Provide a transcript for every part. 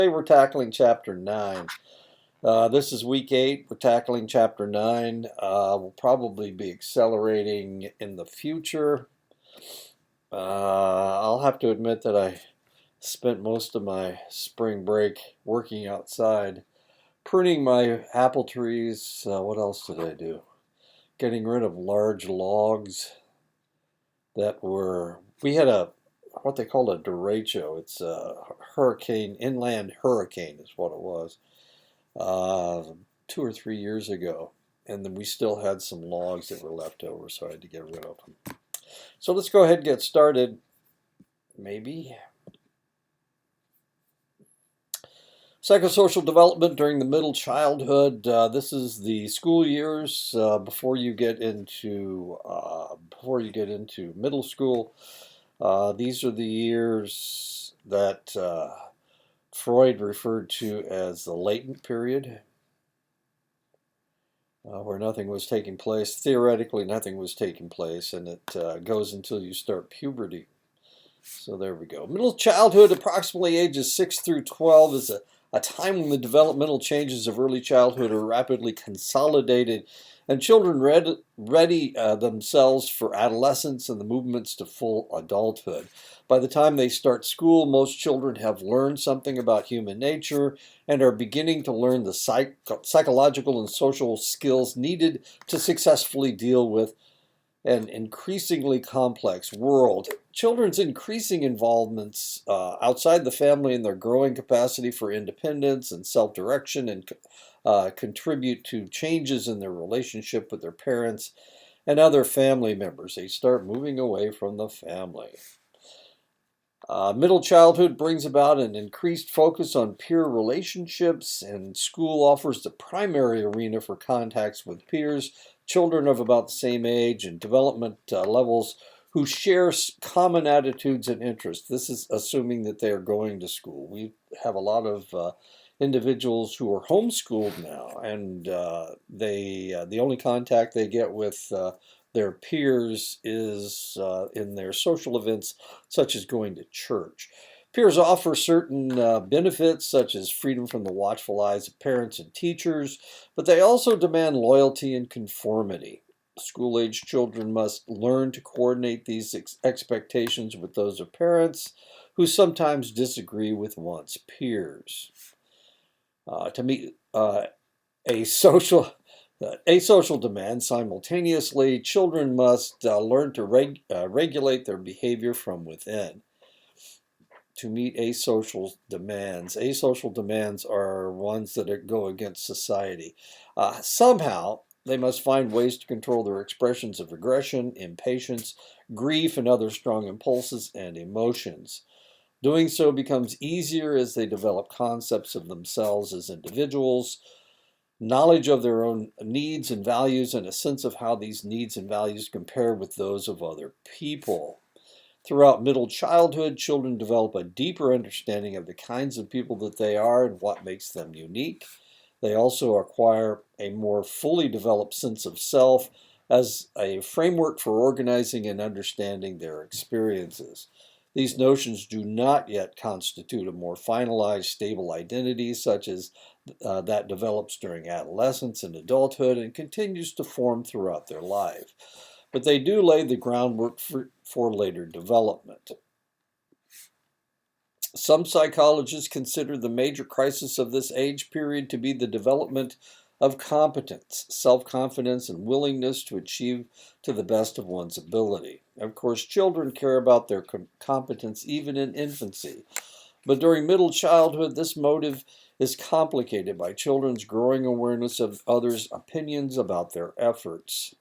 Today we're tackling Chapter 9. This is week 8. We're tackling Chapter 9. We'll probably be accelerating in the future. I'll have to admit that I spent most of my spring break working outside, pruning my apple trees. What else did I do? Getting rid of large logs that were, we had what they called a derecho. It's a inland hurricane is what it was, 2 or 3 years ago. And then we still had some logs that were left over, so I had to get rid of them. So let's go ahead and get started. Maybe. Psychosocial development during the middle childhood. This is the school years before you get into middle school. These are the years that Freud referred to as the latent period, where nothing was taking place. Theoretically, nothing was taking place, and it goes until you start puberty. So there we go. Middle childhood, approximately ages 6 through 12, is a time when the developmental changes of early childhood are rapidly consolidated and children ready themselves for adolescence and the movements to full adulthood. By the time they start school, most children have learned something about human nature and are beginning to learn the psychological and social skills needed to successfully deal with an increasingly complex world. Children's increasing involvements outside the family and their growing capacity for independence and self-direction and contribute to changes in their relationship with their parents and other family members. They start moving away from the family. Middle childhood brings about an increased focus on peer relationships, and school offers the primary arena for contacts with peers, children of about the same age and development levels who share common attitudes and interests. This is assuming that they are going to school. We have a lot of individuals who are homeschooled now, and the only contact they get with their peers is in their social events, such as going to church. Peers offer certain benefits, such as freedom from the watchful eyes of parents and teachers, but they also demand loyalty and conformity. School-age children must learn to coordinate these expectations with those of parents who sometimes disagree with one's peers. To meet asocial demands simultaneously, children must learn to regulate their behavior from within. To meet asocial demands. Asocial demands are ones that go against society. Somehow, they must find ways to control their expressions of aggression, impatience, grief, and other strong impulses and emotions. Doing so becomes easier as they develop concepts of themselves as individuals, knowledge of their own needs and values, and a sense of how these needs and values compare with those of other people. Throughout middle childhood, children develop a deeper understanding of the kinds of people that they are and what makes them unique. They also acquire a more fully developed sense of self as a framework for organizing and understanding their experiences. These notions do not yet constitute a more finalized, stable identity, such as that develops during adolescence and adulthood and continues to form throughout their life. But they do lay the groundwork for later development. Some psychologists consider the major crisis of this age period to be the development of competence, self-confidence, and willingness to achieve to the best of one's ability. Of course, children care about their competence even in infancy. But during middle childhood, this motive is complicated by children's growing awareness of others' opinions about their efforts.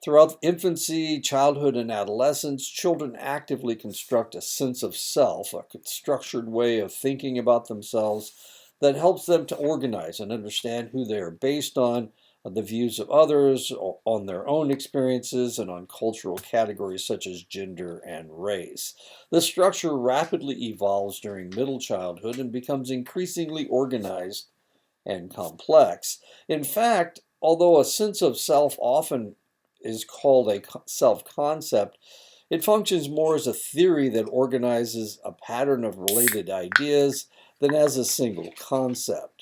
Throughout infancy, childhood, and adolescence, children actively construct a sense of self, a structured way of thinking about themselves that helps them to organize and understand who they are based on, the views of others, on their own experiences, and on cultural categories such as gender and race. This structure rapidly evolves during middle childhood and becomes increasingly organized and complex. In fact, although a sense of self often is called a self-concept, It functions more as a theory that organizes a pattern of related ideas than as a single concept.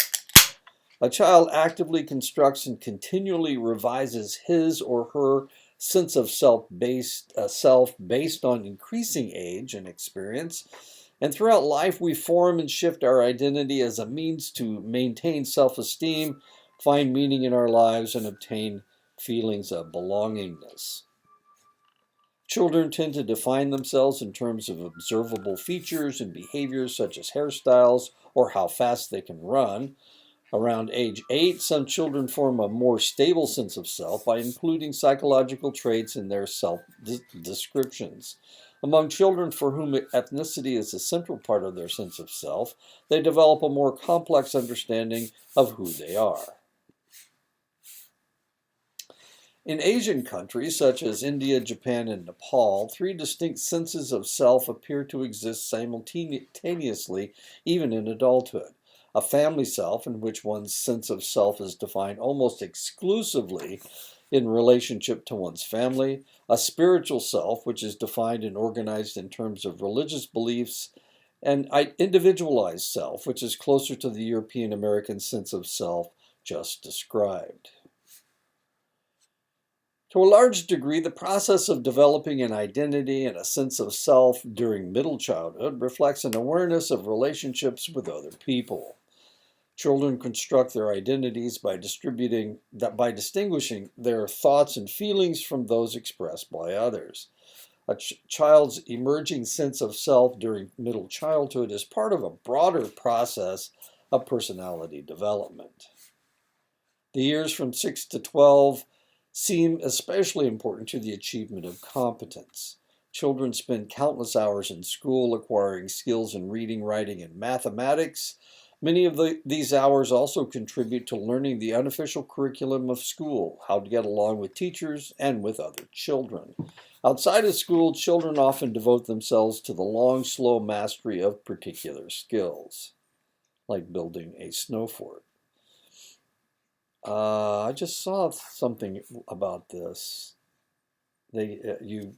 A child actively constructs and continually revises his or her sense of self based on increasing age and experience. And throughout life, we form and shift our identity as a means to maintain self esteem, find meaning in our lives, and obtain feelings of belongingness. Children tend to define themselves in terms of observable features and behaviors such as hairstyles or how fast they can run. Around age 8, some children form a more stable sense of self by including psychological traits in their self descriptions. Among children for whom ethnicity is a central part of their sense of self, they develop a more complex understanding of who they are. In Asian countries such as India, Japan, and Nepal, three distinct senses of self appear to exist simultaneously, even in adulthood. A family self, in which one's sense of self is defined almost exclusively in relationship to one's family. A spiritual self, which is defined and organized in terms of religious beliefs. And individualized self, which is closer to the European American sense of self just described. To a large degree, the process of developing an identity and a sense of self during middle childhood reflects an awareness of relationships with other people. Children construct their identities by distinguishing their thoughts and feelings from those expressed by others. A child's emerging sense of self during middle childhood is part of a broader process of personality development. The years from 6 to 12 seem especially important to the achievement of competence. Children spend countless hours in school acquiring skills in reading, writing, and mathematics. Many of these hours also contribute to learning the unofficial curriculum of school, how to get along with teachers and with other children. Outside of school, children often devote themselves to the long, slow mastery of particular skills, like building a snow fort. I just saw something about this. You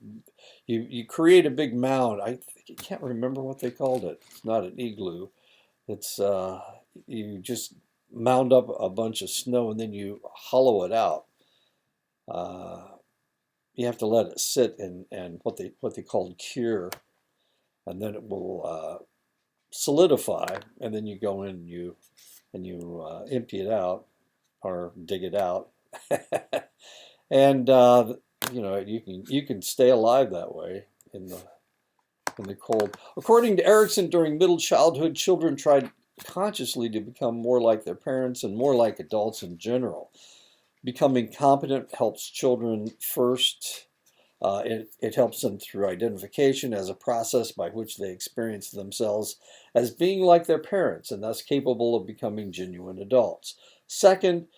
create a big mound. I can't remember what they called it. It's not an igloo. It's you just mound up a bunch of snow and then you hollow it out. You have to let it sit and what they call cure, and then it will solidify. And then you go in and you empty it out or dig it out, and you can stay alive that way in the cold. According to Erickson, during middle childhood, children tried consciously to become more like their parents and more like adults in general. Becoming competent helps children first. It helps them through identification as a process by which they experience themselves as being like their parents and thus capable of becoming genuine adults. Second,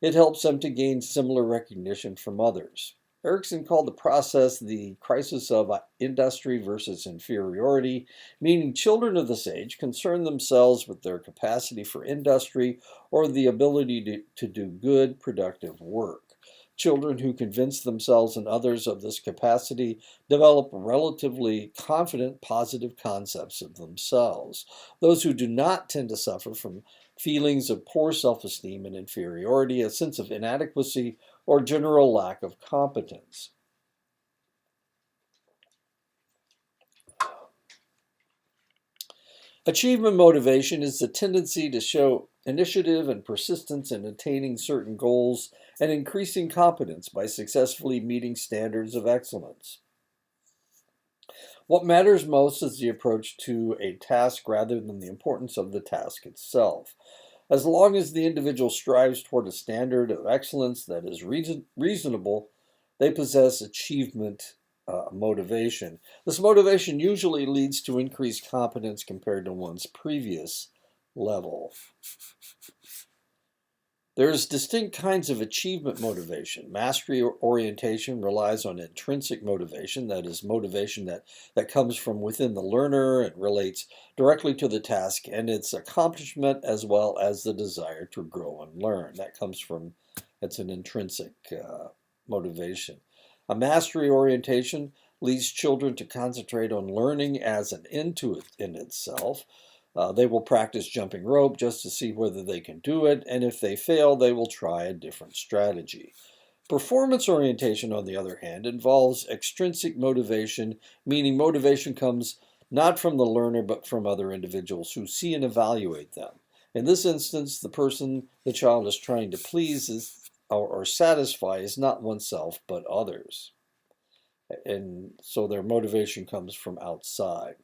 it helps them to gain similar recognition from others. Erickson called the process the crisis of industry versus inferiority, meaning children of this age concern themselves with their capacity for industry or the ability to do good, productive work. Children who convince themselves and others of this capacity develop relatively confident, positive concepts of themselves. Those who do not tend to suffer from feelings of poor self-esteem and inferiority, a sense of inadequacy, or general lack of competence. Achievement motivation is the tendency to show initiative and persistence in attaining certain goals and increasing competence by successfully meeting standards of excellence. What matters most is the approach to a task rather than the importance of the task itself. As long as the individual strives toward a standard of excellence that is reasonable, they possess achievement motivation. This motivation usually leads to increased competence compared to one's previous level. There's distinct kinds of achievement motivation. Mastery orientation relies on intrinsic motivation, that is, motivation that comes from within the learner and relates directly to the task and its accomplishment, as well as the desire to grow and learn. It's an intrinsic motivation. A mastery orientation leads children to concentrate on learning as an end to it in itself. They will practice jumping rope just to see whether they can do it, and if they fail, they will try a different strategy. Performance orientation, on the other hand, involves extrinsic motivation, meaning motivation comes not from the learner but from other individuals who see and evaluate them. In this instance, the person the child is trying to please or satisfy is not oneself but others. And so their motivation comes from outside.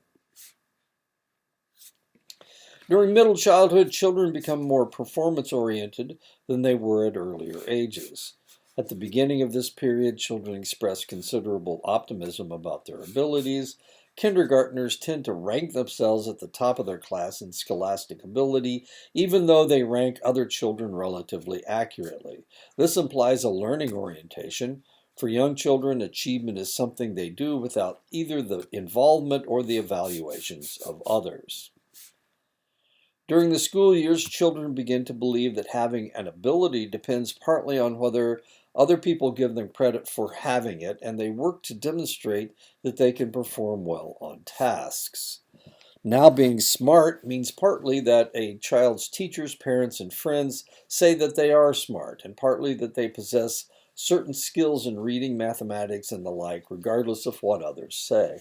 During middle childhood, children become more performance oriented than they were at earlier ages. At the beginning of this period, children express considerable optimism about their abilities. Kindergartners tend to rank themselves at the top of their class in scholastic ability, even though they rank other children relatively accurately. This implies a learning orientation. For young children, achievement is something they do without either the involvement or the evaluations of others. During the school years, children begin to believe that having an ability depends partly on whether other people give them credit for having it, and they work to demonstrate that they can perform well on tasks. Now, being smart means partly that a child's teachers, parents, and friends say that they are smart, and partly that they possess certain skills in reading, mathematics, and the like, regardless of what others say.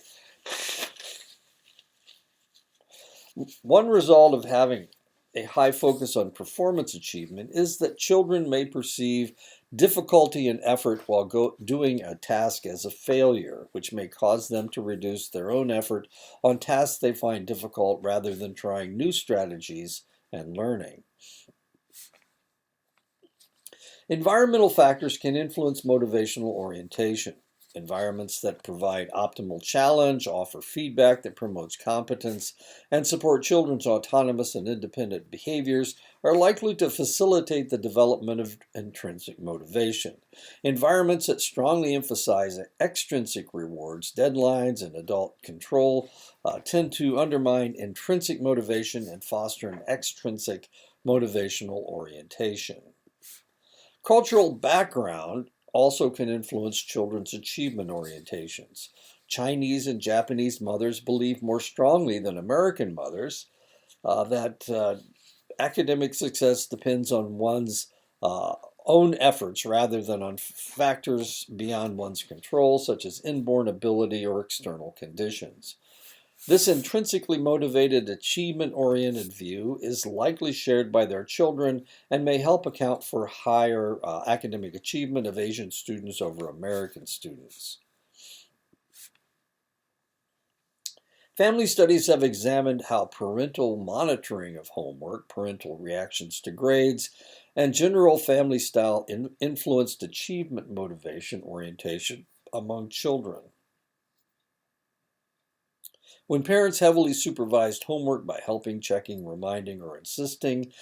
One result of having a high focus on performance achievement is that children may perceive difficulty and effort while doing a task as a failure, which may cause them to reduce their own effort on tasks they find difficult rather than trying new strategies and learning. Environmental factors can influence motivational orientation. Environments that provide optimal challenge, offer feedback that promotes competence, and support children's autonomous and independent behaviors are likely to facilitate the development of intrinsic motivation. Environments that strongly emphasize extrinsic rewards, deadlines, and adult control tend to undermine intrinsic motivation and foster an extrinsic motivational orientation. Cultural background also can influence children's achievement orientations. Chinese and Japanese mothers believe more strongly than American mothers that academic success depends on one's own efforts rather than on factors beyond one's control, such as inborn ability or external conditions. This intrinsically motivated, achievement-oriented view is likely shared by their children and may help account for higher academic achievement of Asian students over American students. Family studies have examined how parental monitoring of homework, parental reactions to grades, and general family style influenced achievement motivation orientation among children. When parents heavily supervised homework by helping, checking, reminding, or insisting,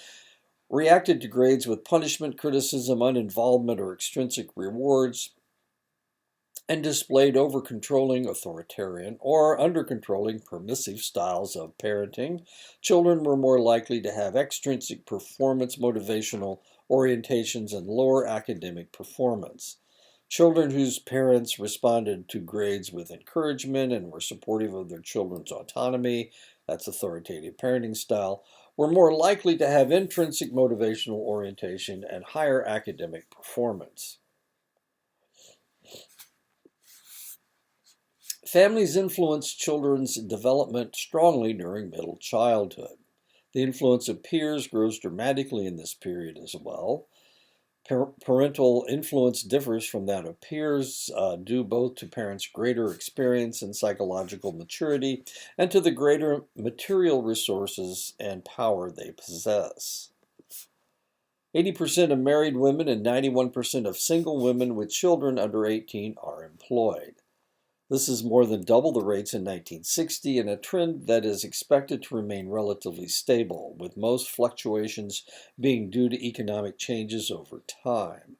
reacted to grades with punishment, criticism, uninvolvement, or extrinsic rewards, and displayed over-controlling, authoritarian, or under-controlling, permissive styles of parenting, children were more likely to have extrinsic performance motivational orientations and lower academic performance. Children whose parents responded to grades with encouragement and were supportive of their children's autonomy, that's authoritative parenting style, were more likely to have intrinsic motivational orientation and higher academic performance. Families influence children's development strongly during middle childhood. The influence of peers grows dramatically in this period as well. Parental influence differs from that of peers, due both to parents' greater experience and psychological maturity and to the greater material resources and power they possess. 80% of married women and 91% of single women with children under 18 are employed. This is more than double the rates in 1960 and a trend that is expected to remain relatively stable, with most fluctuations being due to economic changes over time.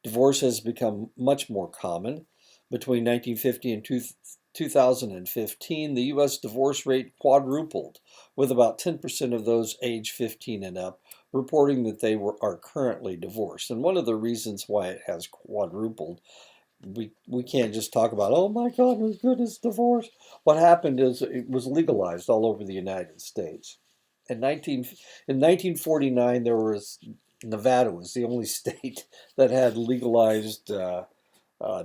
Divorce has become much more common. Between 1950 and 2015, the U.S. divorce rate quadrupled, with about 10% of those age 15 and up reporting that they are currently divorced. And one of the reasons why it has quadrupled we can't just talk about, oh my God, my goodness, divorce. What happened is it was legalized all over the United States. In 19 in 1949, there was Nevada was the only state that had legalized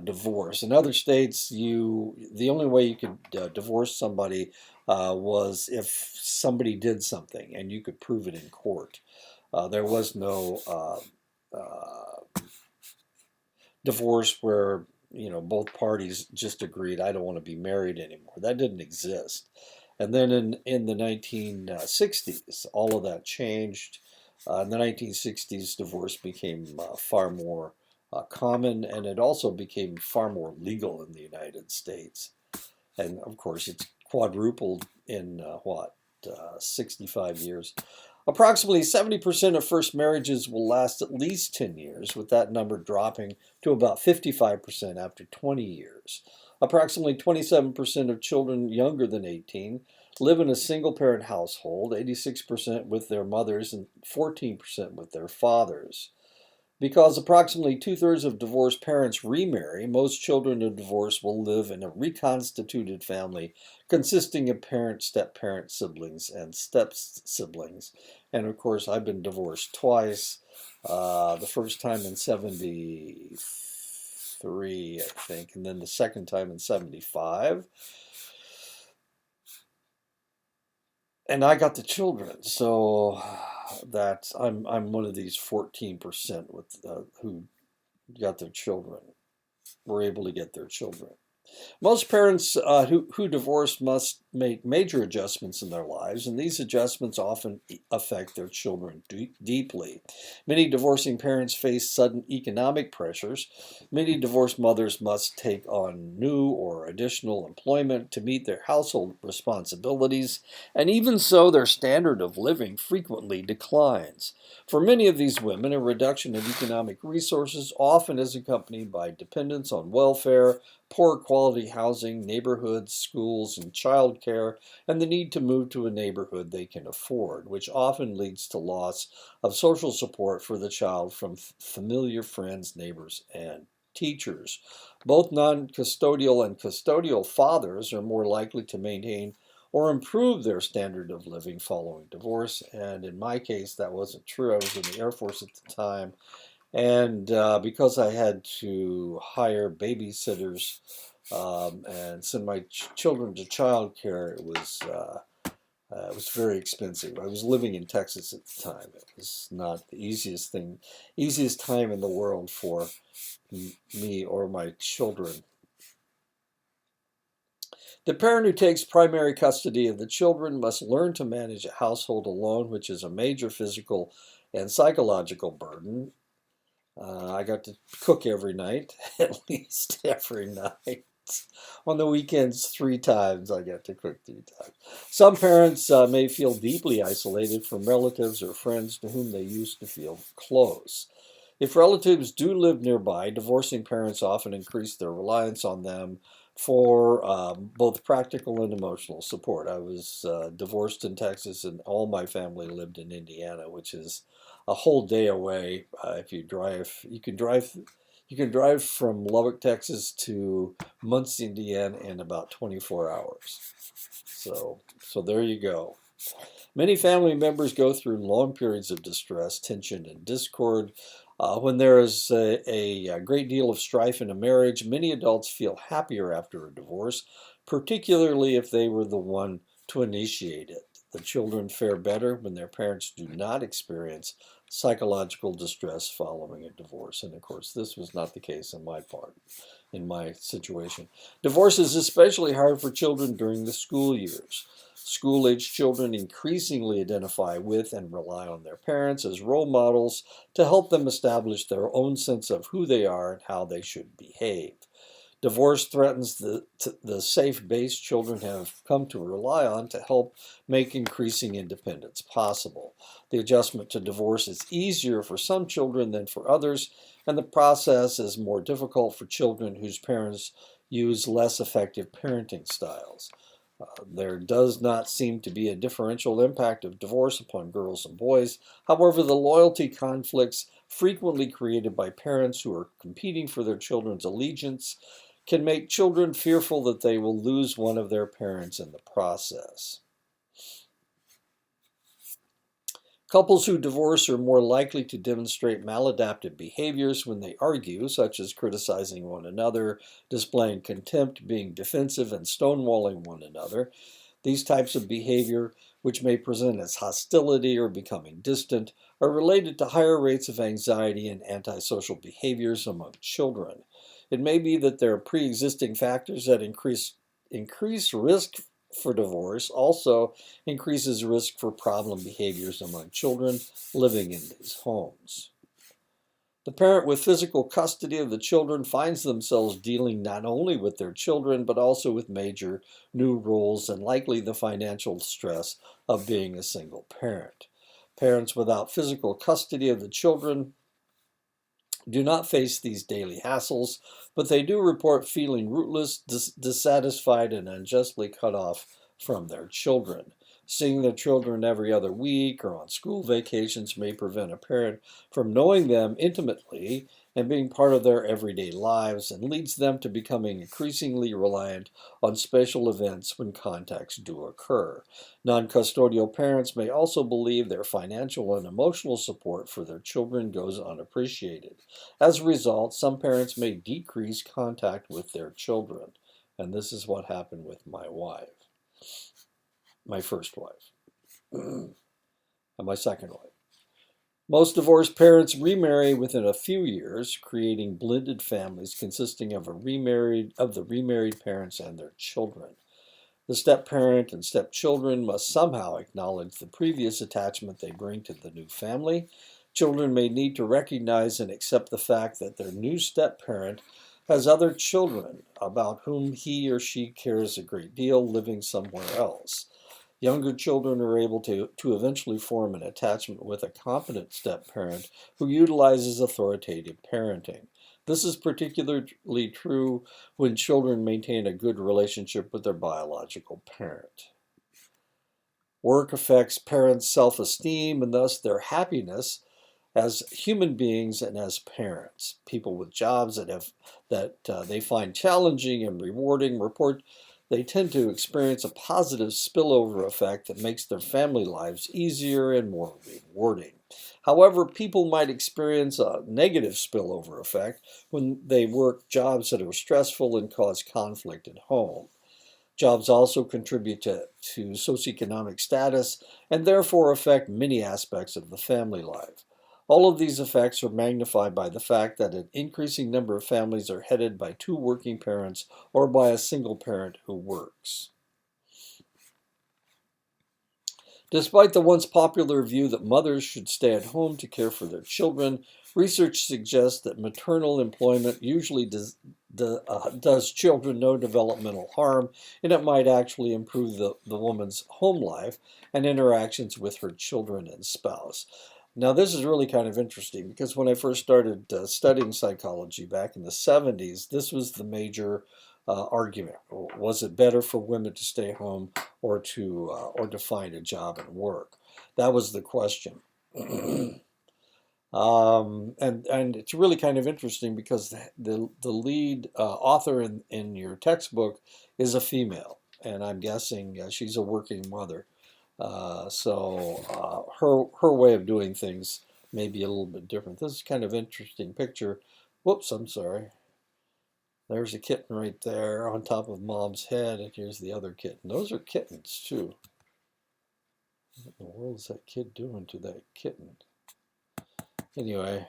divorce. In other states, the only way you could divorce somebody was if somebody did something and you could prove it in court. There was no divorce where both parties just agreed, I don't want to be married anymore. That didn't exist. And then in the 1960s, all of that changed. In the 1960s, divorce became far more common, and it also became far more legal in the United States. And of course, it's quadrupled in 65 years. Approximately 70% of first marriages will last at least 10 years, with that number dropping to about 55% after 20 years. Approximately 27% of children younger than 18 live in a single parent household, 86% with their mothers and 14% with their fathers. Because approximately two-thirds of divorced parents remarry, most children of divorce will live in a reconstituted family consisting of parent, step-parent, siblings, and step-siblings. And of course, I've been divorced twice. The first time in 73, I think, and then the second time in 75. And I got the children, so that I'm one of these 14% with who got their children, were able to get their children. Most parents who divorce must make major adjustments in their lives, and these adjustments often affect their children deeply. Many divorcing parents face sudden economic pressures. Many divorced mothers must take on new or additional employment to meet their household responsibilities, and even so, their standard of living frequently declines. For many of these women, a reduction in economic resources often is accompanied by dependence on welfare, poor quality housing, neighborhoods, schools, and childcare, and the need to move to a neighborhood they can afford, which often leads to loss of social support for the child from familiar friends, neighbors, and teachers. Both non-custodial and custodial fathers are more likely to maintain or improve their standard of living following divorce, and in my case, that wasn't true. I was in the Air Force at the time, and because I had to hire babysitters and send my children to childcare, it was very expensive. I was living in Texas at the time. It was not the easiest time in the world for me or my children. The parent who takes primary custody of the children must learn to manage a household alone, which is a major physical and psychological burden. I got to cook every night, at least every night. On the weekends, 3 times I got to cook 3 times. Some parents may feel deeply isolated from relatives or friends to whom they used to feel close. If relatives do live nearby, divorcing parents often increase their reliance on them for both practical and emotional support. I was divorced in Texas, and all my family lived in Indiana, which is a whole day away. If you drive, you can drive from Lubbock, Texas to Muncie, Indiana in about 24 hours. So there you go. Many family members go through long periods of distress, tension, and discord. When there is a great deal of strife in a marriage, many adults feel happier after a divorce, particularly if they were the one to initiate it. The children fare better when their parents do not experience psychological distress following a divorce. And of course, this was not the case in my situation. Divorce is especially hard for children during the school years. School-age children increasingly identify with and rely on their parents as role models to help them establish their own sense of who they are and how they should behave. Divorce threatens the safe base children have come to rely on to help make increasing independence possible. The adjustment to divorce is easier for some children than for others, and the process is more difficult for children whose parents use less effective parenting styles. There does not seem to be a differential impact of divorce upon girls and boys. However, the loyalty conflicts frequently created by parents who are competing for their children's allegiance can make children fearful that they will lose one of their parents in the process. Couples who divorce are more likely to demonstrate maladaptive behaviors when they argue, such as criticizing one another, displaying contempt, being defensive, and stonewalling one another. These types of behavior, which may present as hostility or becoming distant, are related to higher rates of anxiety and antisocial behaviors among children. It may be that there are pre-existing factors that increase risk for divorce, also increases risk for problem behaviors among children living in these homes. The parent with physical custody of the children finds themselves dealing not only with their children, but also with major new roles and likely the financial stress of being a single parent. Parents without physical custody of the children do not face these daily hassles, but they do report feeling rootless, dissatisfied, and unjustly cut off from their children. Seeing their children every other week or on school vacations may prevent a parent from knowing them intimately and being part of their everyday lives, and leads them to becoming increasingly reliant on special events when contacts do occur. Non-custodial parents may also believe their financial and emotional support for their children goes unappreciated. As a result, some parents may decrease contact with their children. And this is what happened with my wife, my first wife, and my second wife. Most divorced parents remarry within a few years, creating blended families consisting of the remarried parents and their children. The step-parent and step-children must somehow acknowledge the previous attachment they bring to the new family. Children may need to recognize and accept the fact that their new step-parent has other children about whom he or she cares a great deal living somewhere else. Younger children are able to eventually form an attachment with a competent step-parent who utilizes authoritative parenting. This is particularly true when children maintain a good relationship with their biological parent. Work affects parents' self-esteem and thus their happiness as human beings and as parents. People with jobs that they find challenging and rewarding report they tend to experience a positive spillover effect that makes their family lives easier and more rewarding. However, people might experience a negative spillover effect when they work jobs that are stressful and cause conflict at home. Jobs also contribute to socioeconomic status and therefore affect many aspects of the family life. All of these effects are magnified by the fact that an increasing number of families are headed by two working parents or by a single parent who works. Despite the once popular view that mothers should stay at home to care for their children, research suggests that maternal employment usually does children no developmental harm, and it might actually improve the woman's home life and interactions with her children and spouse. Now, this is really kind of interesting because when I first started studying psychology back in the 70s, this was the major argument. Was it better for women to stay home or to find a job and work? That was the question. And it's really kind of interesting because the lead author in your textbook is a female, and I'm guessing she's a working mother. So her way of doing things may be a little bit different. This is kind of interesting picture. Whoops, I'm sorry. There's a kitten right there on top of mom's head, and here's the other kitten. Those are kittens too. What in the world is that kid doing to that kitten? Anyway,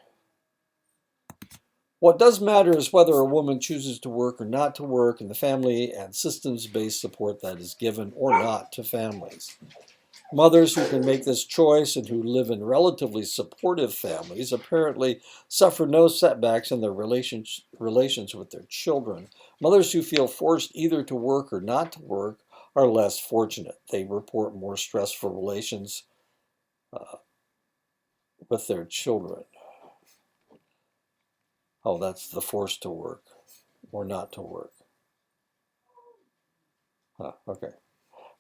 what does matter is whether a woman chooses to work or not to work, and the family and systems-based support that is given or not to families. Mothers who can make this choice and who live in relatively supportive families apparently suffer no setbacks in their relations with their children. Mothers who feel forced either to work or not to work are less fortunate. They report more stressful relations with their children. Oh, that's the forced to work or not to work. Okay.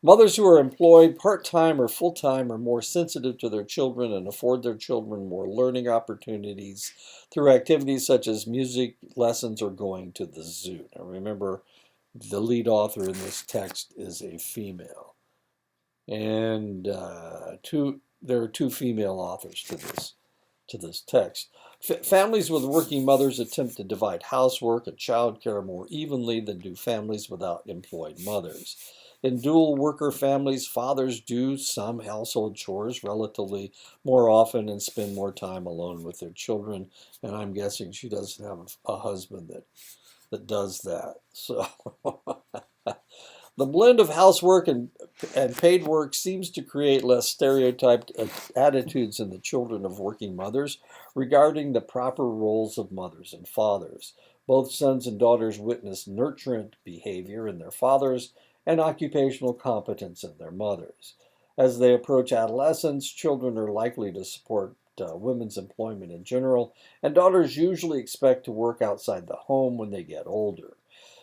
Mothers who are employed part-time or full-time are more sensitive to their children and afford their children more learning opportunities through activities such as music lessons or going to the zoo. Now remember, the lead author in this text is a female. And there are two female authors to this text. Families with working mothers attempt to divide housework and childcare more evenly than do families without employed mothers. In dual worker families, fathers do some household chores relatively more often and spend more time alone with their children. And I'm guessing she doesn't have a husband that does that. So the blend of housework and paid work seems to create less stereotyped attitudes in the children of working mothers regarding the proper roles of mothers and fathers. Both sons and daughters witness nurturant behavior in their fathers and occupational competence in their mothers. As they approach adolescence, children are likely to support women's employment in general, and daughters usually expect to work outside the home when they get older.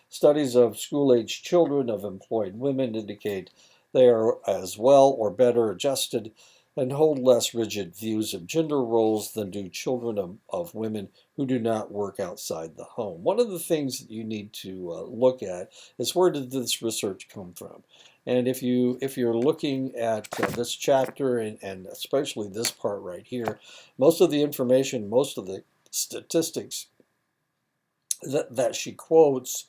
Studies of school-age children of employed women indicate they are as well or better adjusted and hold less rigid views of gender roles than do children of women who do not work outside the home. One of the things that you need to look at is, where did this research come from? And if you're looking at this chapter and especially this part right here, most of the information, most of the statistics that she quotes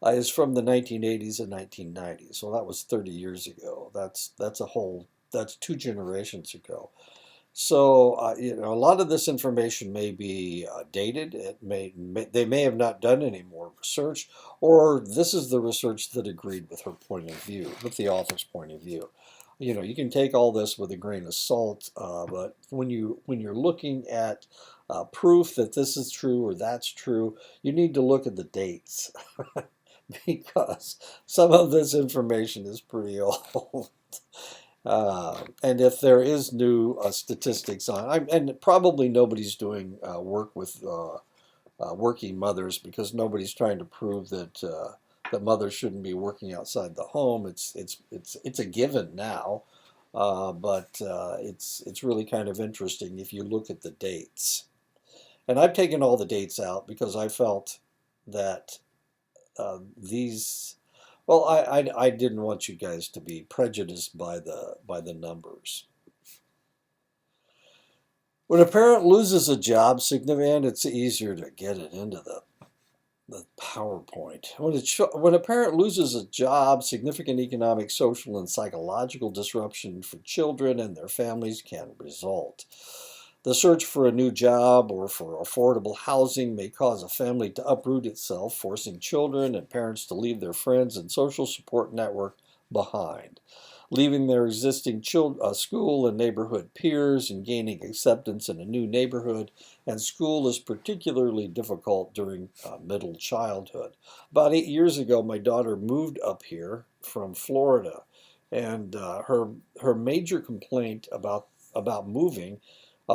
is from the 1980s and 1990s. So that was 30 years ago. That's two generations ago. So a lot of this information may be dated. They may have not done any more research, or this is the research that agreed with her point of view, with the author's point of view. You can take all this with a grain of salt, but when you're looking at proof that this is true or that's true, you need to look at the dates because some of this information is pretty old. And if there is new statistics and probably nobody's doing work with working mothers, because nobody's trying to prove that mothers shouldn't be working outside the home. It's a given now, but it's really kind of interesting if you look at the dates. And I've taken all the dates out because I felt that these. Well, I didn't want you guys to be prejudiced by the numbers. When a parent loses a job, significant, it's easier to get it into the PowerPoint. When a parent loses a job, significant economic, social, and psychological disruption for children and their families can result. The search for a new job or for affordable housing may cause a family to uproot itself, forcing children and parents to leave their friends and social support network behind, leaving their existing school and neighborhood peers and gaining acceptance in a new neighborhood. And school is particularly difficult during middle childhood. About 8 years ago, my daughter moved up here from Florida, and her major complaint about moving.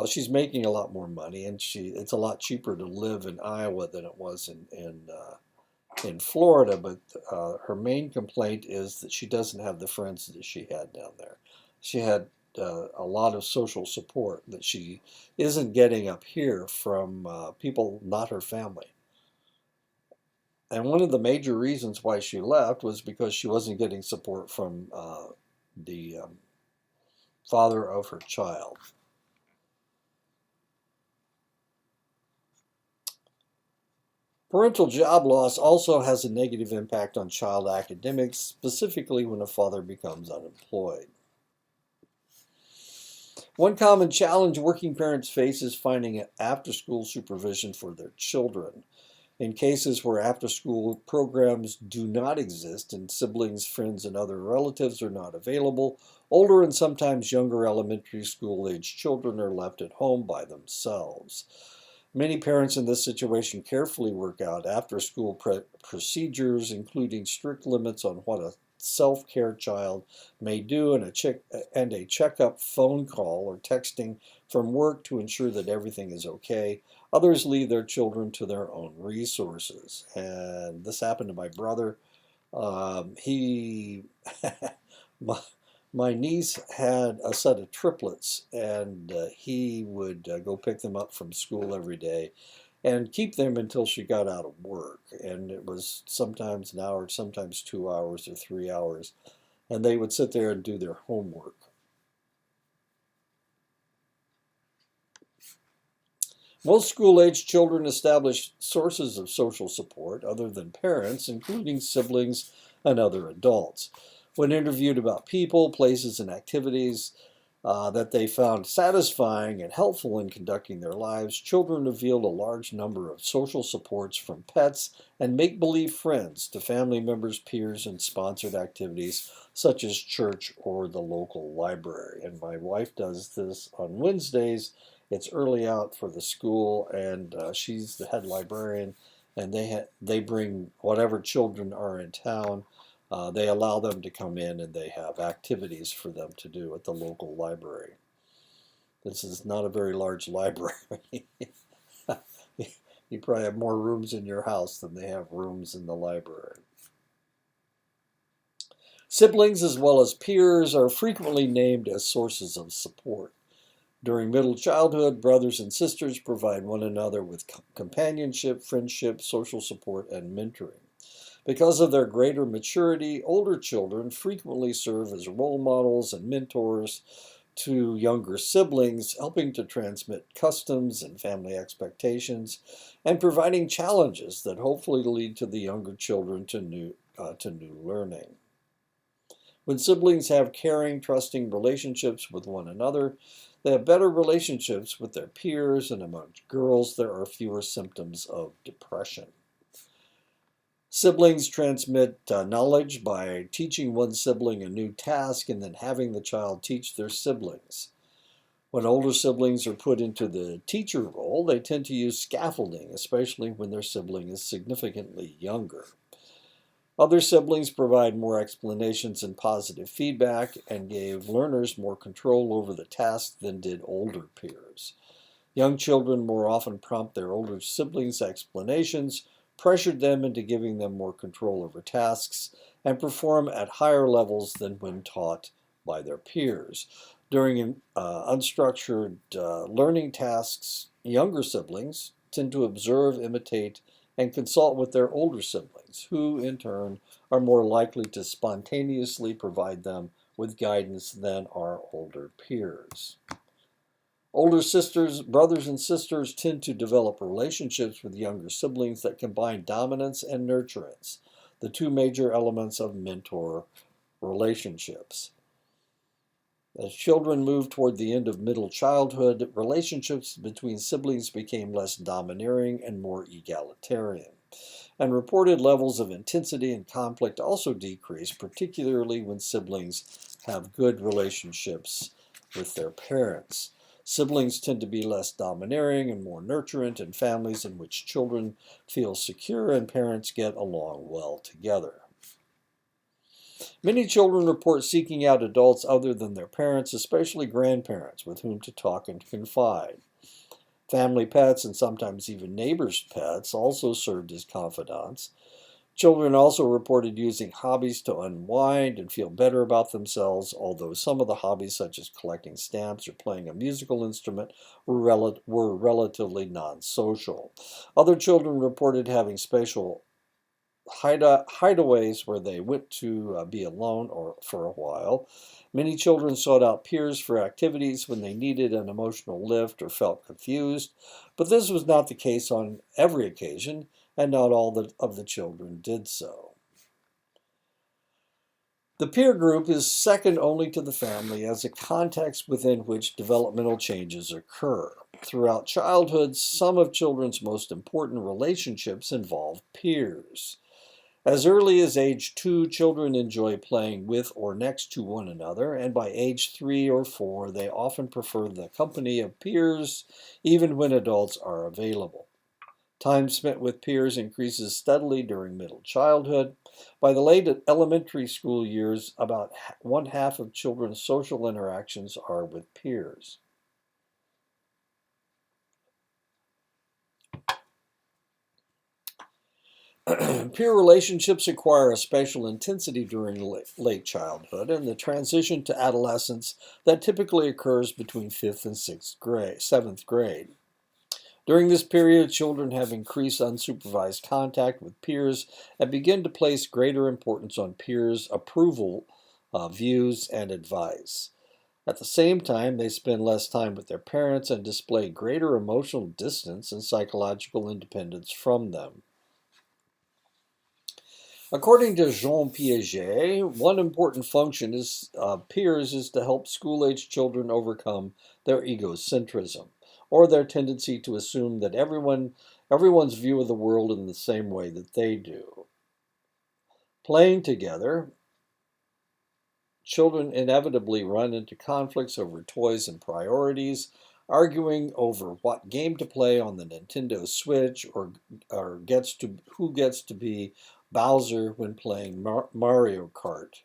She's making a lot more money, and it's a lot cheaper to live in Iowa than it was in Florida. But her main complaint is that she doesn't have the friends that she had down there. She had a lot of social support that she isn't getting up here from people not her family. And one of the major reasons why she left was because she wasn't getting support from the father of her child. Parental job loss also has a negative impact on child academics, specifically when a father becomes unemployed. One common challenge working parents face is finding after-school supervision for their children. In cases where after-school programs do not exist and siblings, friends, and other relatives are not available, older and sometimes younger elementary school-age children are left at home by themselves. Many parents in this situation carefully work out after-school procedures, including strict limits on what a self-care child may do, and a checkup phone call or texting from work to ensure that everything is okay. Others leave their children to their own resources. And this happened to my brother. He My, my niece had a set of triplets, and he would go pick them up from school every day and keep them until she got out of work. And it was sometimes an hour, sometimes 2 hours or 3 hours. And they would sit there and do their homework. Most school-age children establish sources of social support other than parents, including siblings and other adults. When interviewed about people, places, and activities that they found satisfying and helpful in conducting their lives, children revealed a large number of social supports from pets and make-believe friends to family members, peers, and sponsored activities such as church or the local library. And my wife does this on Wednesdays. It's early out for the school, and she's the head librarian, and they bring whatever children are in town. They allow them to come in, and they have activities for them to do at the local library. This is not a very large library. You probably have more rooms in your house than they have rooms in the library. Siblings as well as peers are frequently named as sources of support. During middle childhood, brothers and sisters provide one another with companionship, friendship, social support, and mentoring. Because of their greater maturity, older children frequently serve as role models and mentors to younger siblings, helping to transmit customs and family expectations, and providing challenges that hopefully lead to the younger children to new learning. When siblings have caring, trusting relationships with one another, they have better relationships with their peers, and among girls, there are fewer symptoms of depression. Siblings transmit knowledge by teaching one sibling a new task and then having the child teach their siblings. When older siblings are put into the teacher role, they tend to use scaffolding, especially when their sibling is significantly younger. Other siblings provide more explanations and positive feedback and gave learners more control over the task than did older peers. Young children more often prompt their older siblings' explanations, pressured them into giving them more control over tasks, and perform at higher levels than when taught by their peers. During unstructured learning tasks, younger siblings tend to observe, imitate, and consult with their older siblings, who in turn are more likely to spontaneously provide them with guidance than our older peers. Older sisters, brothers, and sisters tend to develop relationships with younger siblings that combine dominance and nurturance, the two major elements of mentor relationships. As children moved toward the end of middle childhood, relationships between siblings became less domineering and more egalitarian. And reported levels of intensity and conflict also decreased, particularly when siblings have good relationships with their parents. Siblings tend to be less domineering and more nurturant in families in which children feel secure and parents get along well together. Many children report seeking out adults other than their parents, especially grandparents, with whom to talk and confide. Family pets and sometimes even neighbors' pets also served as confidants. Children also reported using hobbies to unwind and feel better about themselves, although some of the hobbies, such as collecting stamps or playing a musical instrument, were relatively non-social. Other children reported having special hideaways where they went to be alone or for a while. Many children sought out peers for activities when they needed an emotional lift or felt confused, but this was not the case on every occasion, and not all of the children did so. The peer group is second only to the family as a context within which developmental changes occur. Throughout childhood, some of children's most important relationships involve peers. As early as age 2, children enjoy playing with or next to one another, and by age 3 or 4, they often prefer the company of peers, even when adults are available. Time spent with peers increases steadily during middle childhood. By the late elementary school years, about one half of children's social interactions are with peers. Peer relationships acquire a special intensity during late childhood and the transition to adolescence that typically occurs between 5th and 7th grade. During this period, children have increased unsupervised contact with peers and begin to place greater importance on peers' approval, views, and advice. At the same time, they spend less time with their parents and display greater emotional distance and psychological independence from them. According to Jean Piaget, one important function of peers is to help school-age children overcome their egocentrism, or their tendency to assume that everyone's view of the world in the same way that they do. Playing together, children inevitably run into conflicts over toys and priorities, arguing over what game to play on the Nintendo Switch or who gets to be Bowser when playing Mario Kart.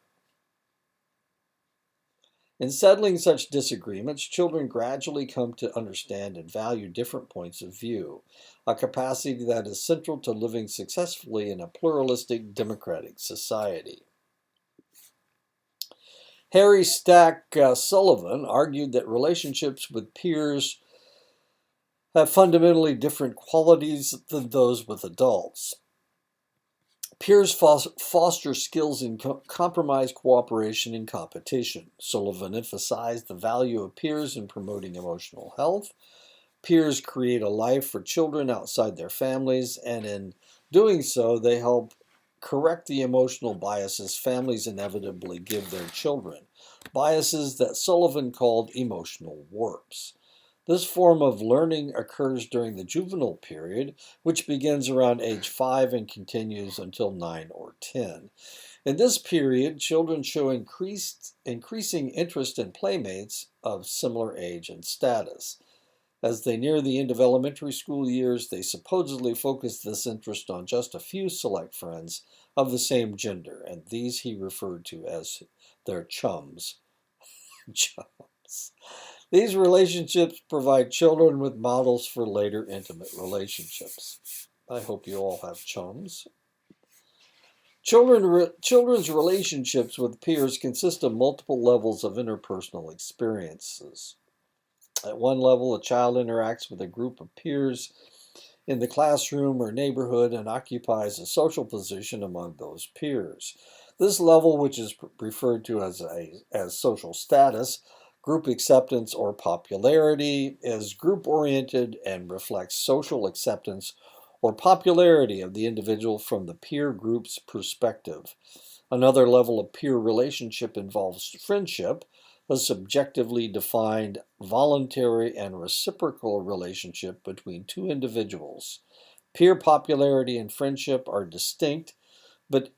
In settling such disagreements, children gradually come to understand and value different points of view, a capacity that is central to living successfully in a pluralistic democratic society. Harry Stack Sullivan argued that relationships with peers have fundamentally different qualities than those with adults. Peers foster skills in compromise, cooperation, and competition. Sullivan emphasized the value of peers in promoting emotional health. Peers create a life for children outside their families, and in doing so, they help correct the emotional biases families inevitably give their children, biases that Sullivan called emotional warps. This form of learning occurs during the juvenile period, which begins around age 5 and continues until 9 or 10. In this period, children show increasing interest in playmates of similar age and status. As they near the end of elementary school years, they supposedly focus this interest on just a few select friends of the same gender, and these he referred to as their chums. Chums. These relationships provide children with models for later intimate relationships. I hope you all have chums. Children's relationships with peers consist of multiple levels of interpersonal experiences. At one level, a child interacts with a group of peers in the classroom or neighborhood and occupies a social position among those peers. This level, which is referred to as social status, group acceptance, or popularity, is group-oriented and reflects social acceptance or popularity of the individual from the peer group's perspective. Another level of peer relationship involves friendship, a subjectively defined, voluntary, and reciprocal relationship between two individuals. Peer popularity and friendship are distinct but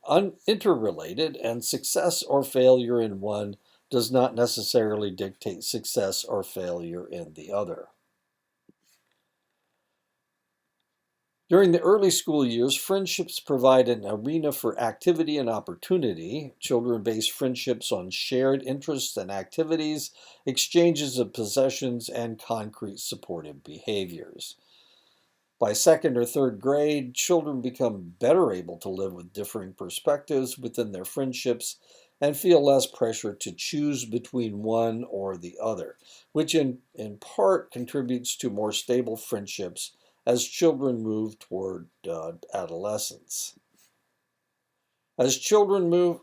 interrelated, and success or failure in one does not necessarily dictate success or failure in the other. During the early school years, friendships provide an arena for activity and opportunity. Children base friendships on shared interests and activities, exchanges of possessions, and concrete supportive behaviors. By second or third grade, children become better able to live with differing perspectives within their friendships and feel less pressure to choose between one or the other, which in part contributes to more stable friendships as children move toward adolescence. As children move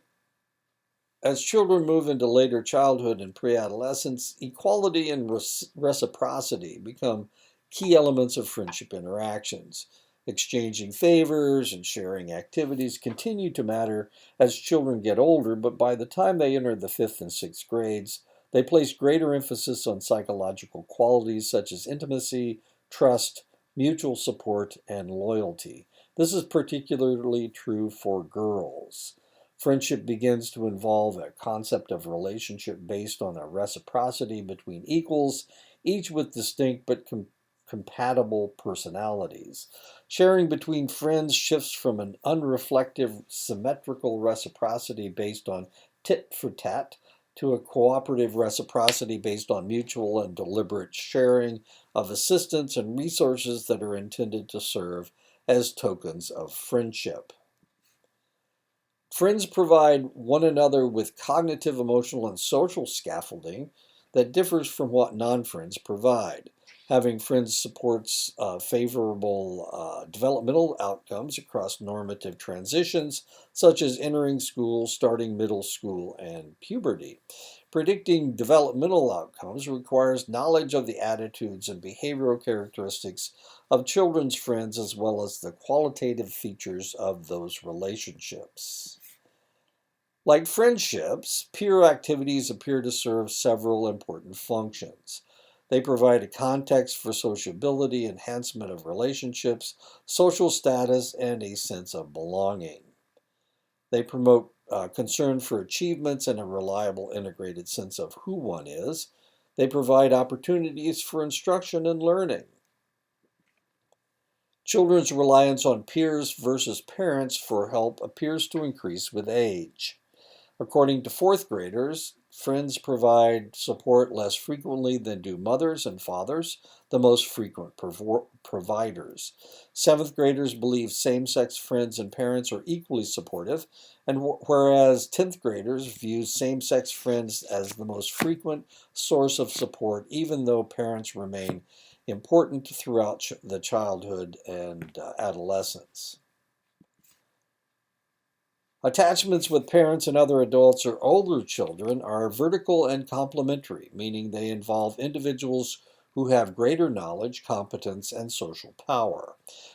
as children move into later childhood and pre-adolescence, equality and reciprocity become key elements of friendship interactions. Exchanging favors and sharing activities continue to matter as children get older, but by the time they enter the 5th and 6th grades, they place greater emphasis on psychological qualities such as intimacy, trust, mutual support, and loyalty. This is particularly true for girls. Friendship begins to involve a concept of relationship based on a reciprocity between equals, each with distinct but compatible personalities. Sharing between friends shifts from an unreflective, symmetrical reciprocity based on tit for tat to a cooperative reciprocity based on mutual and deliberate sharing of assistance and resources that are intended to serve as tokens of friendship. Friends provide one another with cognitive, emotional, and social scaffolding that differs from what non-friends provide. Having friends supports favorable developmental outcomes across normative transitions, such as entering school, starting middle school, and puberty. Predicting developmental outcomes requires knowledge of the attitudes and behavioral characteristics of children's friends, as well as the qualitative features of those relationships. Like friendships, peer activities appear to serve several important functions. They provide a context for sociability, enhancement of relationships, social status, and a sense of belonging. They promote concern for achievements and a reliable integrated sense of who one is. They provide opportunities for instruction and learning. Children's reliance on peers versus parents for help appears to increase with age. According to fourth graders, friends provide support less frequently than do mothers and fathers, the most frequent providers. Seventh graders believe same sex friends and parents are equally supportive, and whereas 10th graders view same sex friends as the most frequent source of support, even though parents remain important throughout the childhood and adolescence. Attachments with parents and other adults or older children are vertical and complementary, meaning they involve individuals who have greater knowledge, competence, and social power.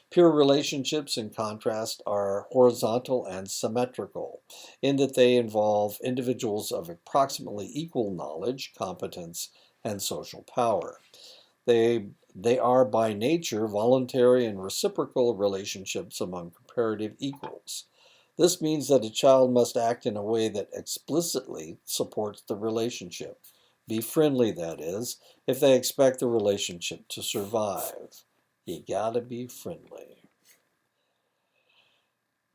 Peer relationships, in contrast, are horizontal and symmetrical, in that they involve individuals of approximately equal knowledge, competence, and social power. They are by nature voluntary and reciprocal relationships among comparative equals. This means that a child must act in a way that explicitly supports the relationship. Be friendly, that is, if they expect the relationship to survive. You gotta be friendly.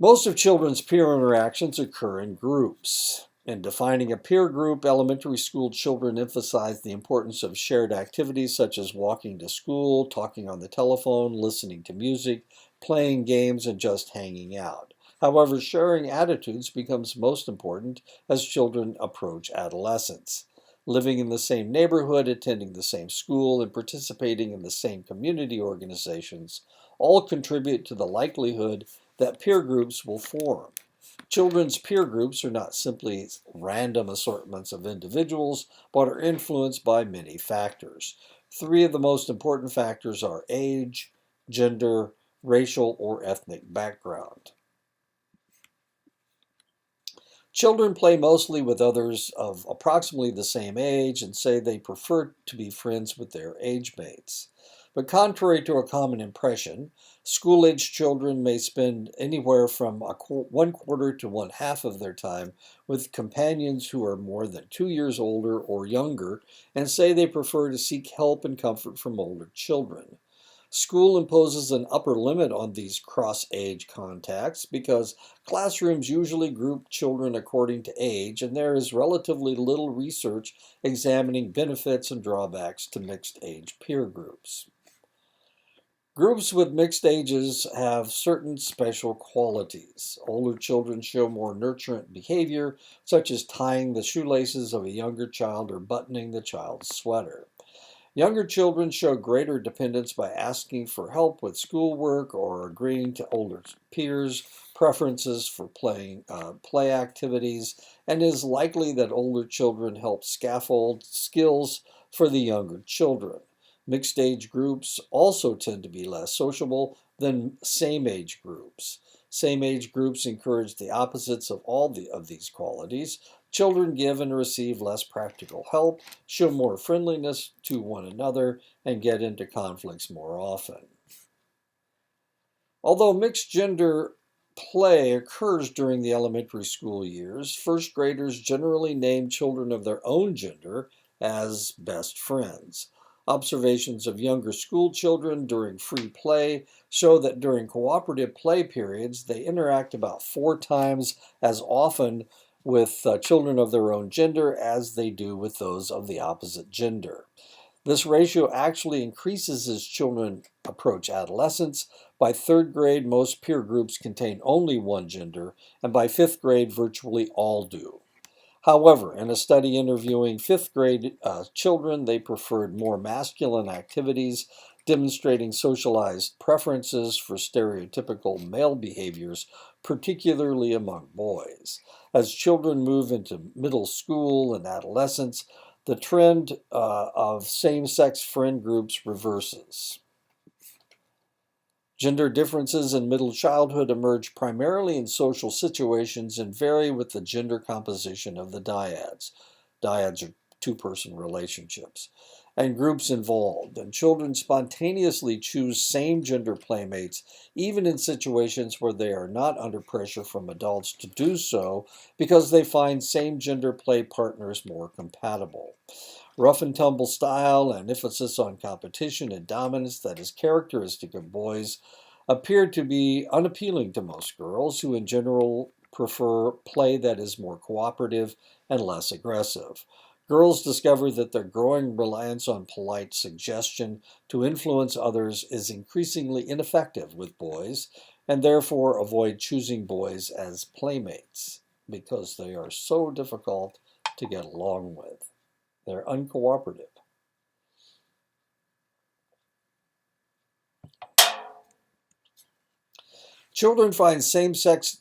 Most of children's peer interactions occur in groups. In defining a peer group, elementary school children emphasize the importance of shared activities such as walking to school, talking on the telephone, listening to music, playing games, and just hanging out. However, sharing attitudes becomes most important as children approach adolescence. Living in the same neighborhood, attending the same school, and participating in the same community organizations all contribute to the likelihood that peer groups will form. Children's peer groups are not simply random assortments of individuals, but are influenced by many factors. Three of the most important factors are age, gender, racial or ethnic background. Children play mostly with others of approximately the same age and say they prefer to be friends with their age mates. But contrary to a common impression, school age children may spend anywhere from one quarter to one half of their time with companions who are more than 2 years older or younger and say they prefer to seek help and comfort from older children. School imposes an upper limit on these cross-age contacts because classrooms usually group children according to age, and there is relatively little research examining benefits and drawbacks to mixed-age peer groups. Groups with mixed ages have certain special qualities. Older children show more nurturant behavior, such as tying the shoelaces of a younger child or buttoning the child's sweater. Younger children show greater dependence by asking for help with schoolwork or agreeing to older peers' preferences for play activities, and it is likely that older children help scaffold skills for the younger children. Mixed age groups also tend to be less sociable than same age groups. Same age groups encourage the opposites of of these qualities. Children give and receive less practical help, show more friendliness to one another, and get into conflicts more often. Although mixed gender play occurs during the elementary school years, first graders generally name children of their own gender as best friends. Observations of younger school children during free play show that during cooperative play periods, they interact about 4 times as often with children of their own gender as they do with those of the opposite gender. This ratio actually increases as children approach adolescence, By third grade, most peer groups contain only one gender, and by fifth grade, virtually all do. However, in a study interviewing fifth grade children, they preferred more masculine activities, demonstrating socialized preferences for stereotypical male behaviors, particularly among boys. As children move into middle school and adolescence, the trend of same sex friend groups reverses. Gender differences in middle childhood emerge primarily in social situations and vary with the gender composition of the dyads. Dyads are two-person relationships, and groups involved, and children spontaneously choose same-gender playmates even in situations where they are not under pressure from adults to do so because they find same-gender play partners more compatible. Rough and tumble style and emphasis on competition and dominance that is characteristic of boys appear to be unappealing to most girls, who in general prefer play that is more cooperative and less aggressive. Girls discover that their growing reliance on polite suggestion to influence others is increasingly ineffective with boys, and therefore avoid choosing boys as playmates because they are so difficult to get along with. They're uncooperative. Children find same sex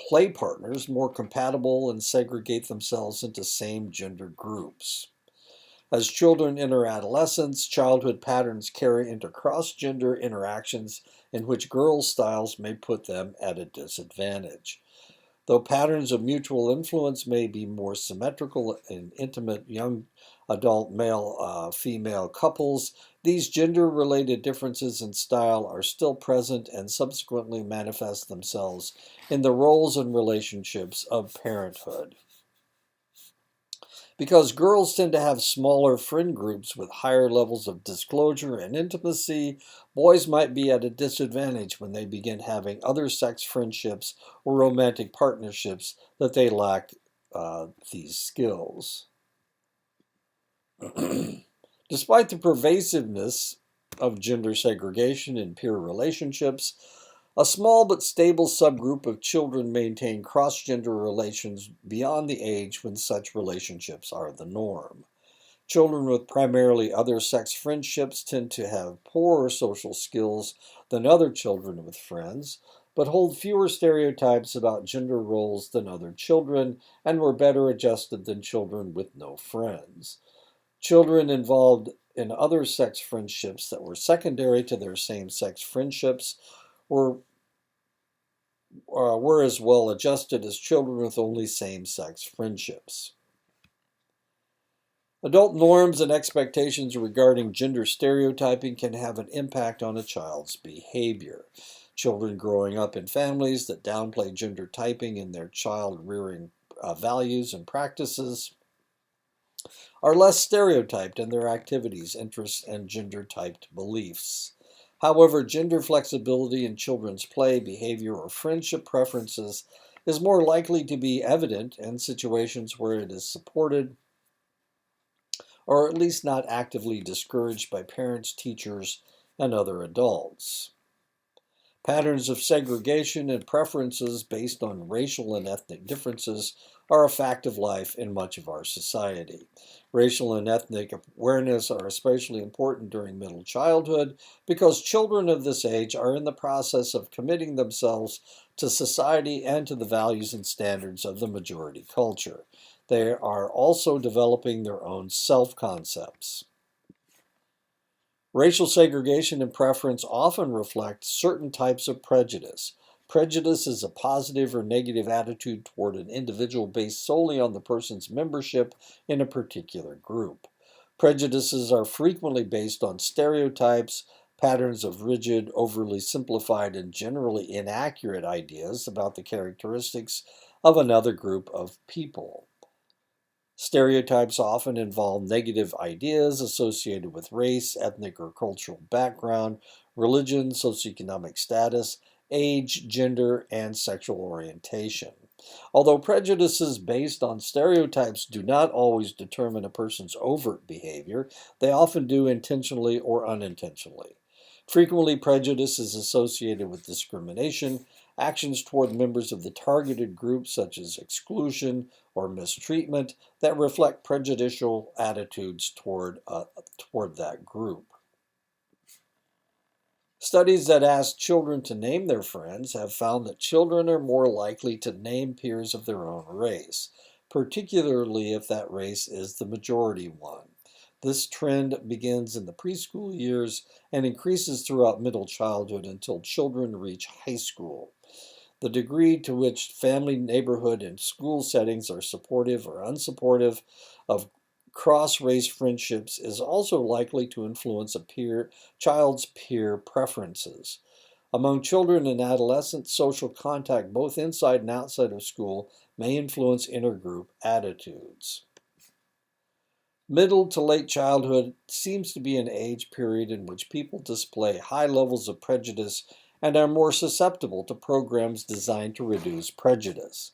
play partners more compatible and segregate themselves into same gender groups. As children enter adolescence, childhood patterns carry into cross gender interactions in which girls' styles may put them at a disadvantage. Though patterns of mutual influence may be more symmetrical in intimate young adult male female couples, these gender related differences in style are still present and subsequently manifest themselves in the roles and relationships of parenthood. Because girls tend to have smaller friend groups with higher levels of disclosure and intimacy, boys might be at a disadvantage when they begin having other sex friendships or romantic partnerships that they lack these skills. Despite the pervasiveness of gender segregation in peer relationships, a small but stable subgroup of children maintain cross gender relations beyond the age when such relationships are the norm. Children with primarily other sex friendships tend to have poorer social skills than other children with friends, but hold fewer stereotypes about gender roles than other children and were better adjusted than children with no friends. Children involved in other sex friendships that were secondary to their same sex friendships were were as well adjusted as children with only same sex friendships. Adult norms and expectations regarding gender stereotyping can have an impact on a child's behavior. Children growing up in families that downplay gender typing in their child rearing values and practices are less stereotyped in their activities, interests, and gender typed beliefs. However, gender flexibility in children's play, behavior, or friendship preferences is more likely to be evident in situations where it is supported or at least not actively discouraged by parents, teachers, and other adults. Patterns of segregation and preferences based on racial and ethnic differences are a fact of life in much of our society. Racial and ethnic awareness are especially important during middle childhood because children of this age are in the process of committing themselves to society and to the values and standards of the majority culture. They are also developing their own self-concepts. Racial segregation and preference often reflect certain types of prejudice. Prejudice is a positive or negative attitude toward an individual based solely on the person's membership in a particular group. Prejudices are frequently based on stereotypes, patterns of rigid, overly simplified, and generally inaccurate ideas about the characteristics of another group of people. Stereotypes often involve negative ideas associated with race, ethnic or cultural background, religion, socioeconomic status, age, gender, and sexual orientation. Although prejudices based on stereotypes do not always determine a person's overt behavior, they often do intentionally or unintentionally. Frequently, prejudice is associated with discrimination, actions toward members of the targeted group, such as exclusion or mistreatment, that reflect prejudicial attitudes toward that group. Studies that ask children to name their friends have found that children are more likely to name peers of their own race, particularly if that race is the majority one. This trend begins in the preschool years and increases throughout middle childhood until children reach high school. The degree to which family, neighborhood, and school settings are supportive or unsupportive of cross-race friendships is also likely to influence child's peer preferences. Among children and adolescents, social contact both inside and outside of school may influence intergroup attitudes. Middle to late childhood seems to be an age period in which people display high levels of prejudice and are more susceptible to programs designed to reduce prejudice.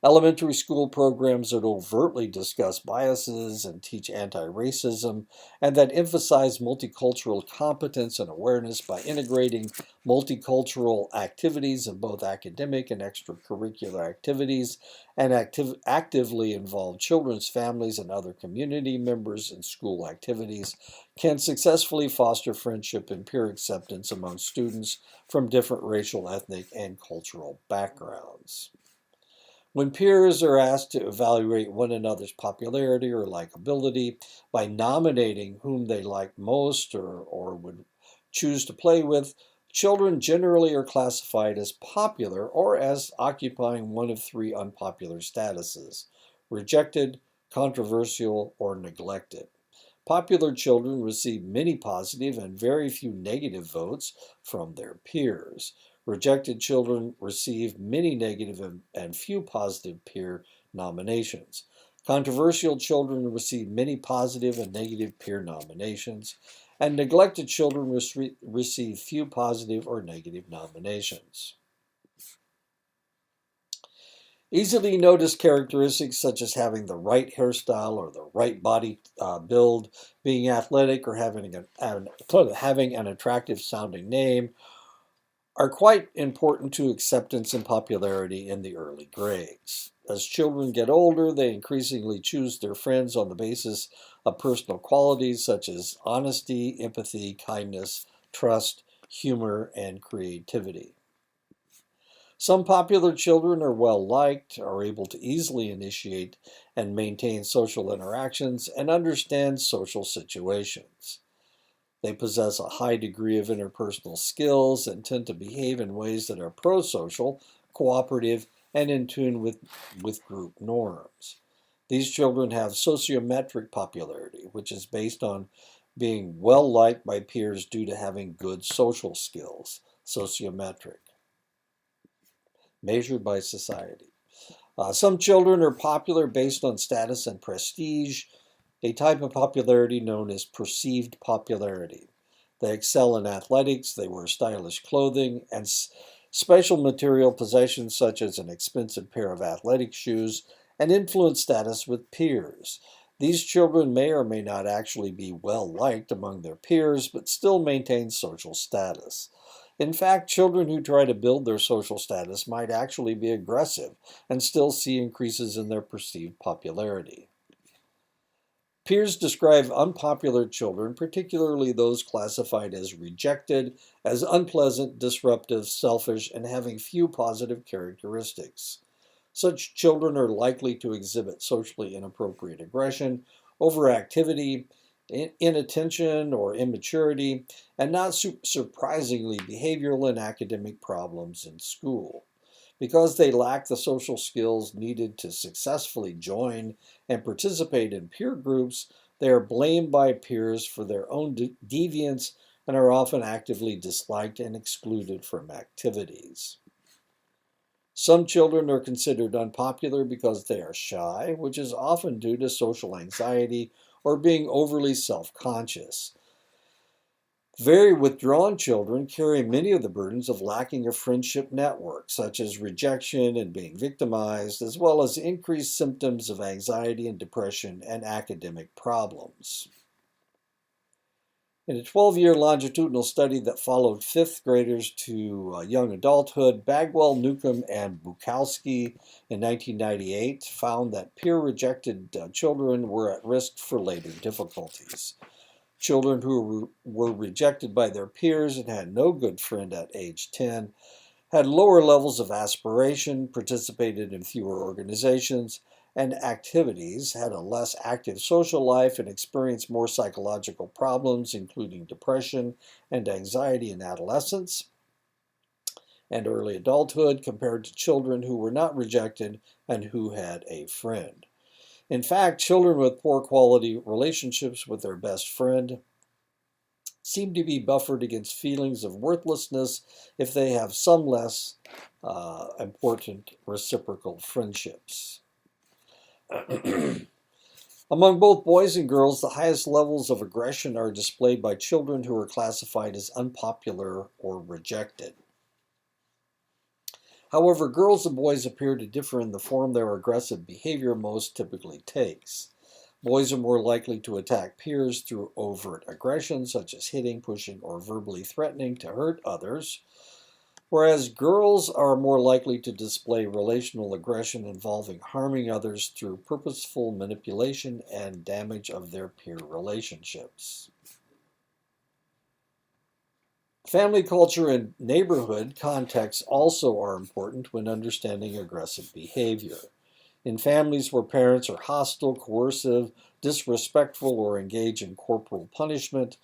Elementary school programs that overtly discuss biases and teach anti-racism and that emphasize multicultural competence and awareness by integrating multicultural activities in both academic and extracurricular activities and actively involve children's families and other community members in school activities can successfully foster friendship and peer acceptance among students from different racial, ethnic, and cultural backgrounds. When peers are asked to evaluate one another's popularity or likability by nominating whom they like most or would choose to play with, children generally are classified as popular or as occupying one of three unpopular statuses: rejected, controversial, or neglected. Popular children receive many positive and very few negative votes from their peers. Rejected children receive many negative and few positive peer nominations. Controversial children receive many positive and negative peer nominations. And neglected children receive few positive or negative nominations. Easily noticed characteristics such as having the right hairstyle or the right body build, being athletic, or having an attractive sounding name are quite important to acceptance and popularity in the early grades. As children get older, they increasingly choose their friends on the basis of personal qualities such as honesty, empathy, kindness, trust, humor, and creativity. Some popular children are well liked, are able to easily initiate and maintain social interactions, and understand social situations. They possess a high degree of interpersonal skills and tend to behave in ways that are pro-social, cooperative, and in tune with group norms. These children have sociometric popularity, which is based on being well liked by peers due to having good social skills, sociometric, measured by society. Some children are popular based on status and prestige, a type of popularity known as perceived popularity. They excel in athletics, they wear stylish clothing, and special material possessions such as an expensive pair of athletic shoes and influence status with peers. These children may or may not actually be well liked among their peers, but still maintain social status. In fact, children who try to build their social status might actually be aggressive and still see increases in their perceived popularity. Peers describe unpopular children, particularly those classified as rejected, as unpleasant, disruptive, selfish, and having few positive characteristics. Such children are likely to exhibit socially inappropriate aggression, overactivity, inattention, or immaturity, and not surprisingly, behavioral and academic problems in school. Because they lack the social skills needed to successfully join and participate in peer groups, they are blamed by peers for their own deviance and are often actively disliked and excluded from activities. Some children are considered unpopular because they are shy, which is often due to social anxiety or being overly self-conscious. Very withdrawn children carry many of the burdens of lacking a friendship network, such as rejection and being victimized, as well as increased symptoms of anxiety and depression and academic problems. In a 12-year longitudinal study that followed fifth graders to young adulthood, Bagwell, Newcomb, and Bukowski in 1998 found that peer-rejected children were at risk for later difficulties. Children who were rejected by their peers and had no good friend at age 10 had lower levels of aspiration, participated in fewer organizations and activities, had a less active social life, and experienced more psychological problems, including depression and anxiety in adolescence and early adulthood, compared to children who were not rejected and who had a friend. In fact, children with poor quality relationships with their best friend seem to be buffered against feelings of worthlessness if they have some less important reciprocal friendships. Among both boys and girls, the highest levels of aggression are displayed by children who are classified as unpopular or rejected. However, girls and boys appear to differ in the form their aggressive behavior most typically takes. Boys are more likely to attack peers through overt aggression, such as hitting, pushing, or verbally threatening to hurt others, whereas girls are more likely to display relational aggression involving harming others through purposeful manipulation and damage of their peer relationships. Family culture and neighborhood context also are important when understanding aggressive behavior. In families where parents are hostile, coercive, disrespectful, or engage in corporal punishment,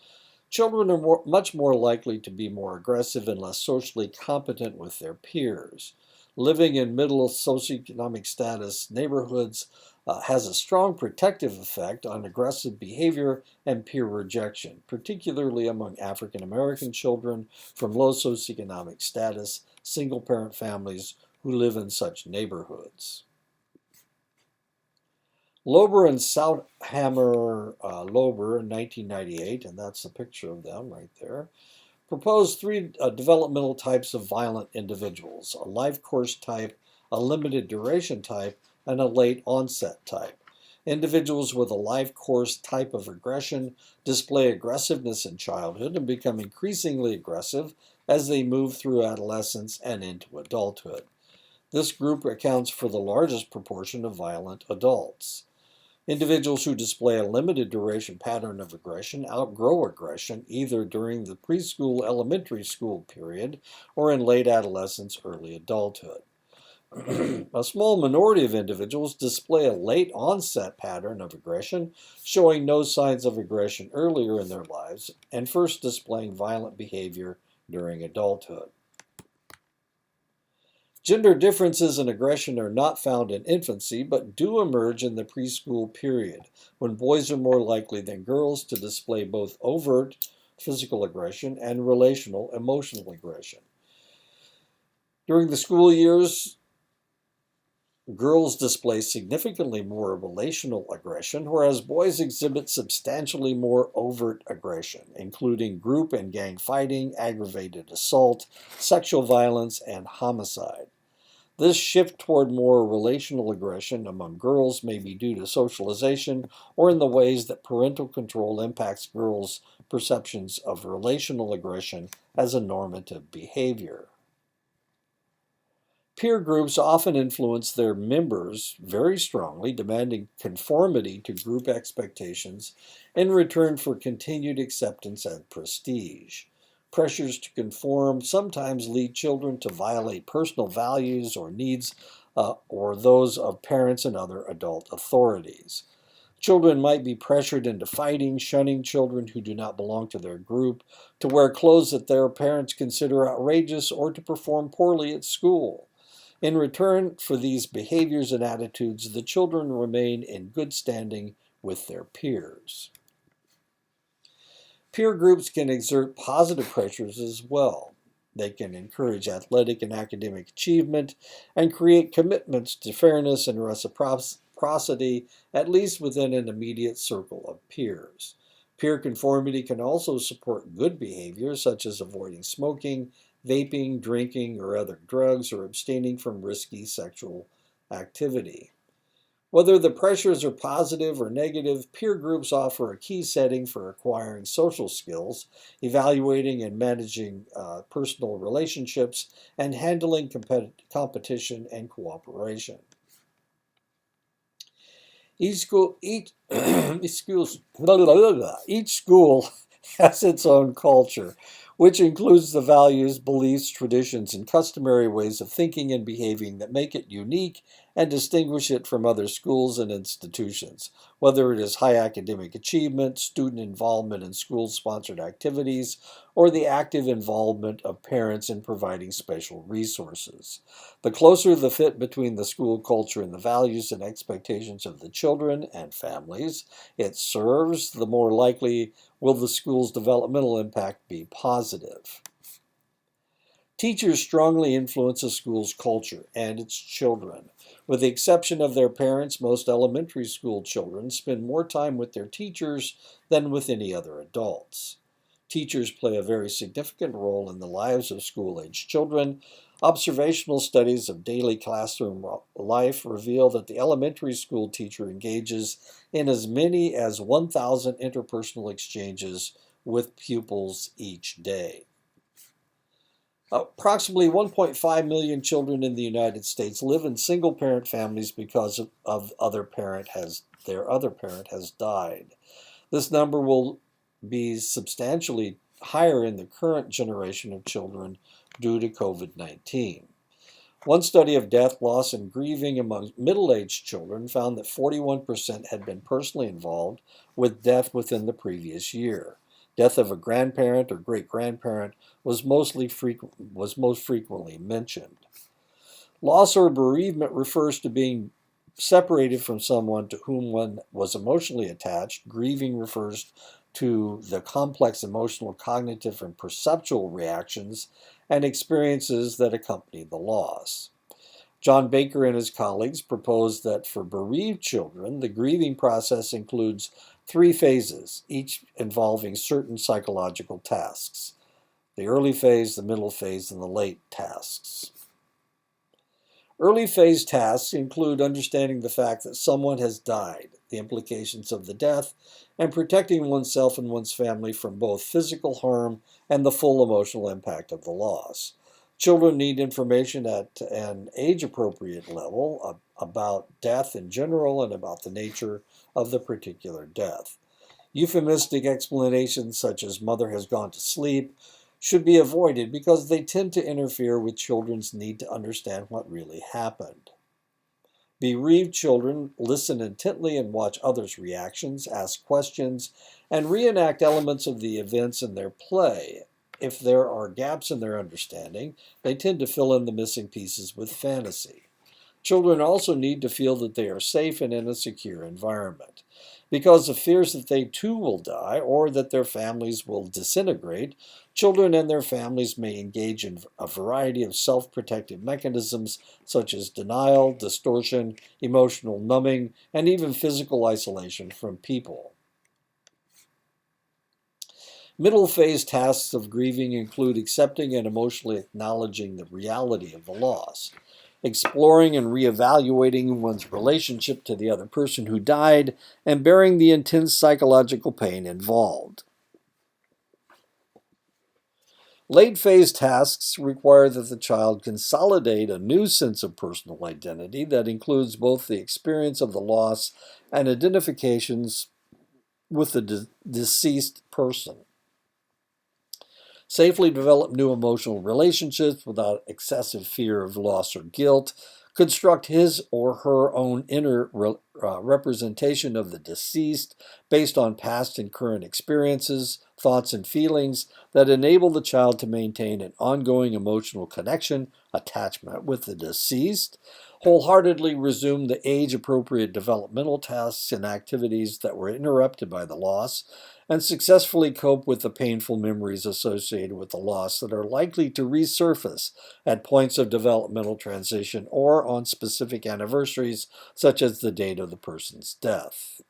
children are much more likely to be more aggressive and less socially competent with their peers. Living in middle socioeconomic status neighborhoods has a strong protective effect on aggressive behavior and peer rejection, particularly among African American children from low socioeconomic status, single-parent families who live in such neighborhoods. Lober and Southammer Lober in 1998, and that's a picture of them right there, proposed three developmental types of violent individuals: a life course type, a limited duration type, and a late onset type. Individuals with a life course type of aggression display aggressiveness in childhood and become increasingly aggressive as they move through adolescence and into adulthood. This group accounts for the largest proportion of violent adults. Individuals who display a limited duration pattern of aggression outgrow aggression either during the preschool elementary school period or in late adolescence, early adulthood. A small minority of individuals display a late onset pattern of aggression, showing no signs of aggression earlier in their lives and first displaying violent behavior during adulthood. Gender differences in aggression are not found in infancy, but do emerge in the preschool period, when boys are more likely than girls to display both overt physical aggression and relational emotional aggression. During the school years, girls display significantly more relational aggression, whereas boys exhibit substantially more overt aggression, including group and gang fighting, aggravated assault, sexual violence, and homicide. This shift toward more relational aggression among girls may be due to socialization or in the ways that parental control impacts girls' perceptions of relational aggression as a normative behavior. Peer groups often influence their members very strongly, demanding conformity to group expectations in return for continued acceptance and prestige. Pressures to conform sometimes lead children to violate personal values or needs or those of parents and other adult authorities. Children might be pressured into fighting, shunning children who do not belong to their group, to wear clothes that their parents consider outrageous, or to perform poorly at school. In return for these behaviors and attitudes, the children remain in good standing with their peers. Peer groups can exert positive pressures as well. They can encourage athletic and academic achievement and create commitments to fairness and reciprocity, at least within an immediate circle of peers. Peer conformity can also support good behaviors such as avoiding smoking, vaping, drinking, or other drugs, or abstaining from risky sexual activity. Whether the pressures are positive or negative, peer groups offer a key setting for acquiring social skills, evaluating and managing personal relationships, and handling competition and cooperation. Each school, each, each school has its own culture, which includes the values, beliefs, traditions, and customary ways of thinking and behaving that make it unique and distinguish it from other schools and institutions, whether it is high academic achievement, student involvement in school sponsored activities, or the active involvement of parents in providing special resources. The closer the fit between the school culture and the values and expectations of the children and families it serves, the more likely will the school's developmental impact be positive. Teachers strongly influence a school's culture and its children. With the exception of their parents, most elementary school children spend more time with their teachers than with any other adults. Teachers play a very significant role in the lives of school-aged children. Observational studies of daily classroom life reveal that the elementary school teacher engages in as many as 1,000 interpersonal exchanges with pupils each day. Approximately 1.5 million children in the United States live in single-parent families because their other parent has died. This number will be substantially higher in the current generation of children due to COVID-19. One study of death, loss, and grieving among middle-aged children found that 41% had been personally involved with death within the previous year. Death of a grandparent or great-grandparent was most frequently mentioned. Loss or bereavement refers to being separated from someone to whom one was emotionally attached. Grieving refers to the complex emotional, cognitive, and perceptual reactions and experiences that accompany the loss. John Baker and his colleagues proposed that for bereaved children, the grieving process includes three phases, each involving certain psychological tasks: the early phase, the middle phase, and the late tasks. Early phase tasks include understanding the fact that someone has died, the implications of the death, and protecting oneself and one's family from both physical harm and the full emotional impact of the loss. Children need information at an age-appropriate level about death in general and about the nature of the particular death. Euphemistic explanations such as "mother has gone to sleep" should be avoided because they tend to interfere with children's need to understand what really happened. Bereaved children listen intently and watch others' reactions, ask questions, and reenact elements of the events in their play. If there are gaps in their understanding, they tend to fill in the missing pieces with fantasy. Children also need to feel that they are safe and in a secure environment. Because of fears that they too will die or that their families will disintegrate, children and their families may engage in a variety of self-protective mechanisms such as denial, distortion, emotional numbing, and even physical isolation from people. Middle phase tasks of grieving include accepting and emotionally acknowledging the reality of the loss, exploring and reevaluating one's relationship to the other person who died, and bearing the intense psychological pain involved. Late phase tasks require that the child consolidate a new sense of personal identity that includes both the experience of the loss and identifications with the deceased person. Safely develop new emotional relationships without excessive fear of loss or guilt, construct his or her own inner representation of the deceased based on past and current experiences, thoughts, and feelings that enable the child to maintain an ongoing emotional connection, attachment with the deceased, wholeheartedly resume the age-appropriate developmental tasks and activities that were interrupted by the loss, and successfully cope with the painful memories associated with the loss that are likely to resurface at points of developmental transition or on specific anniversaries, such as the date of the person's death.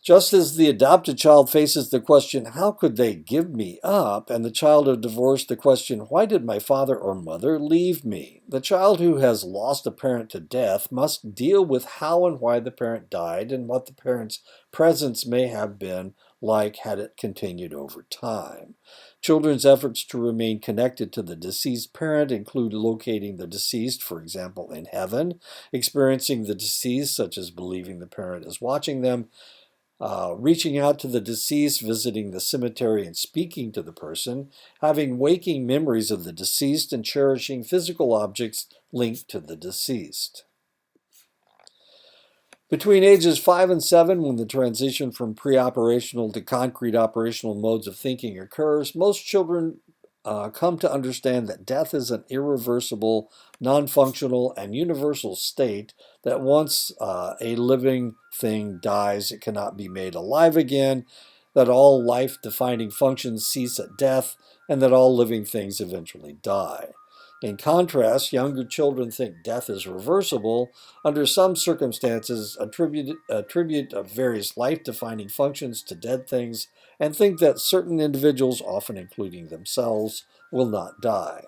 Just as the adopted child faces the question, how could they give me up? And the child of divorce, the question, why did my father or mother leave me? The child who has lost a parent to death must deal with how and why the parent died and what the parent's presence may have been like had it continued over time. Children's efforts to remain connected to the deceased parent include locating the deceased, for example, in heaven, experiencing the deceased, such as believing the parent is watching them, reaching out to the deceased, visiting the cemetery and speaking to the person, having waking memories of the deceased, and cherishing physical objects linked to the deceased. Between ages 5 and 7, when the transition from pre-operational to concrete operational modes of thinking occurs, most children come to understand that death is an irreversible, non-functional, and universal state, that once a living thing dies, it cannot be made alive again, that all life-defining functions cease at death, and that all living things eventually die. In contrast, younger children think death is reversible, under some circumstances attribute various life-defining functions to dead things, and think that certain individuals, often including themselves, will not die.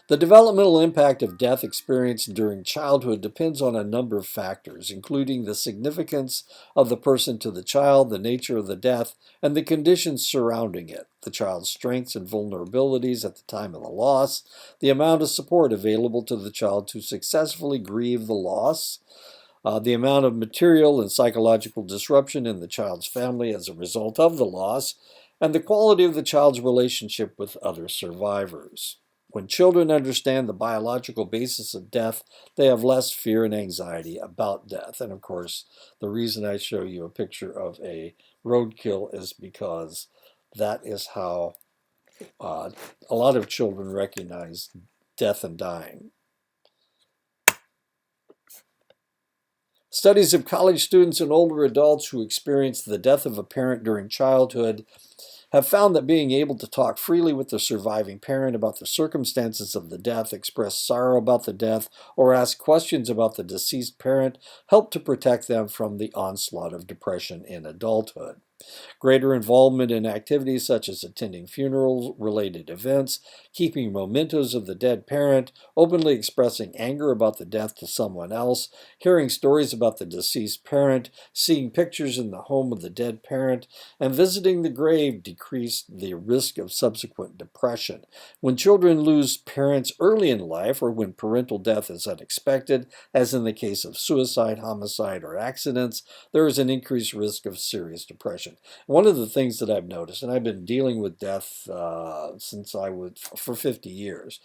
The developmental impact of death experienced during childhood depends on a number of factors, including the significance of the person to the child, the nature of the death, and the conditions surrounding it, the child's strengths and vulnerabilities at the time of the loss, the amount of support available to the child to successfully grieve the loss, the amount of material and psychological disruption in the child's family as a result of the loss, and the quality of the child's relationship with other survivors. When children understand the biological basis of death, they have less fear and anxiety about death. And of course, the reason I show you a picture of a roadkill is because that is how a lot of children recognize death and dying. Studies of college students and older adults who experienced the death of a parent during childhood have found that being able to talk freely with the surviving parent about the circumstances of the death, express sorrow about the death, or ask questions about the deceased parent helped to protect them from the onslaught of depression in adulthood. Greater involvement in activities such as attending funeral-related events, keeping mementos of the dead parent, openly expressing anger about the death to someone else, hearing stories about the deceased parent, seeing pictures in the home of the dead parent, and visiting the grave decrease the risk of subsequent depression. When children lose parents early in life, or when parental death is unexpected, as in the case of suicide, homicide, or accidents, there is an increased risk of serious depression. One of the things that I've noticed, and I've been dealing with death since I was for 50 years,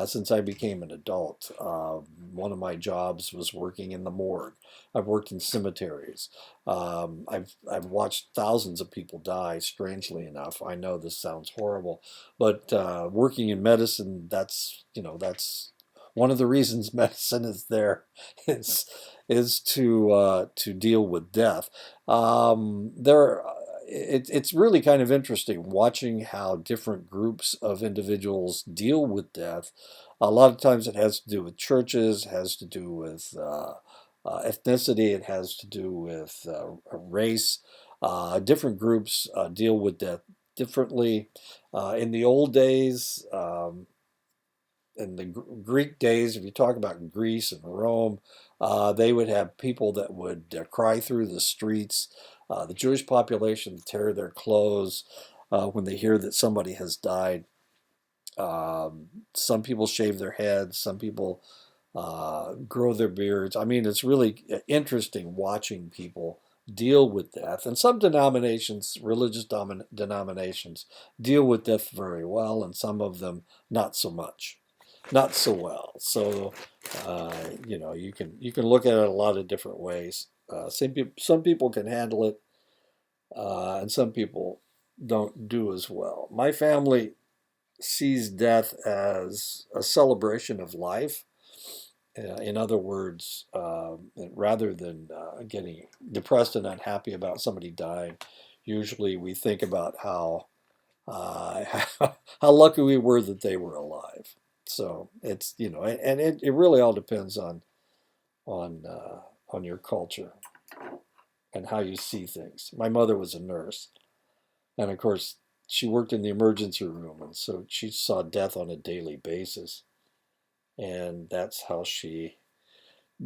since I became an adult. One of my jobs was working in the morgue. I've worked in cemeteries. I've watched thousands of people die. Strangely enough, I know this sounds horrible, but working in medicine, that's one of the reasons medicine is there, is to deal with death. There, it's really kind of interesting watching how different groups of individuals deal with death. A lot of times it has to do with churches, has to do with ethnicity, it has to do with race. Different groups deal with death differently. In the old days, in the Greek days, if you talk about Greece and Rome, they would have people that would cry through the streets. The Jewish population tear their clothes when they hear that somebody has died. Some people shave their heads. Some people grow their beards. I mean, it's really interesting watching people deal with death. And some denominations, religious denominations, deal with death very well, and some of them not so much, not so well. So, you can look at it a lot of different ways. Some people can handle it, and some people don't do as well. My family sees death as a celebration of life. In other words, rather than getting depressed and unhappy about somebody dying, usually we think about uh, how lucky we were that they were alive. So it's and it really all depends on on your culture and how you see things. My mother was a nurse, and of course, she worked in the emergency room, and so she saw death on a daily basis. And that's how she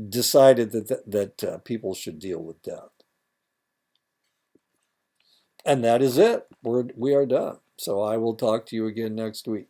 decided that people should deal with death. And that is it. We are done. So I will talk to you again next week.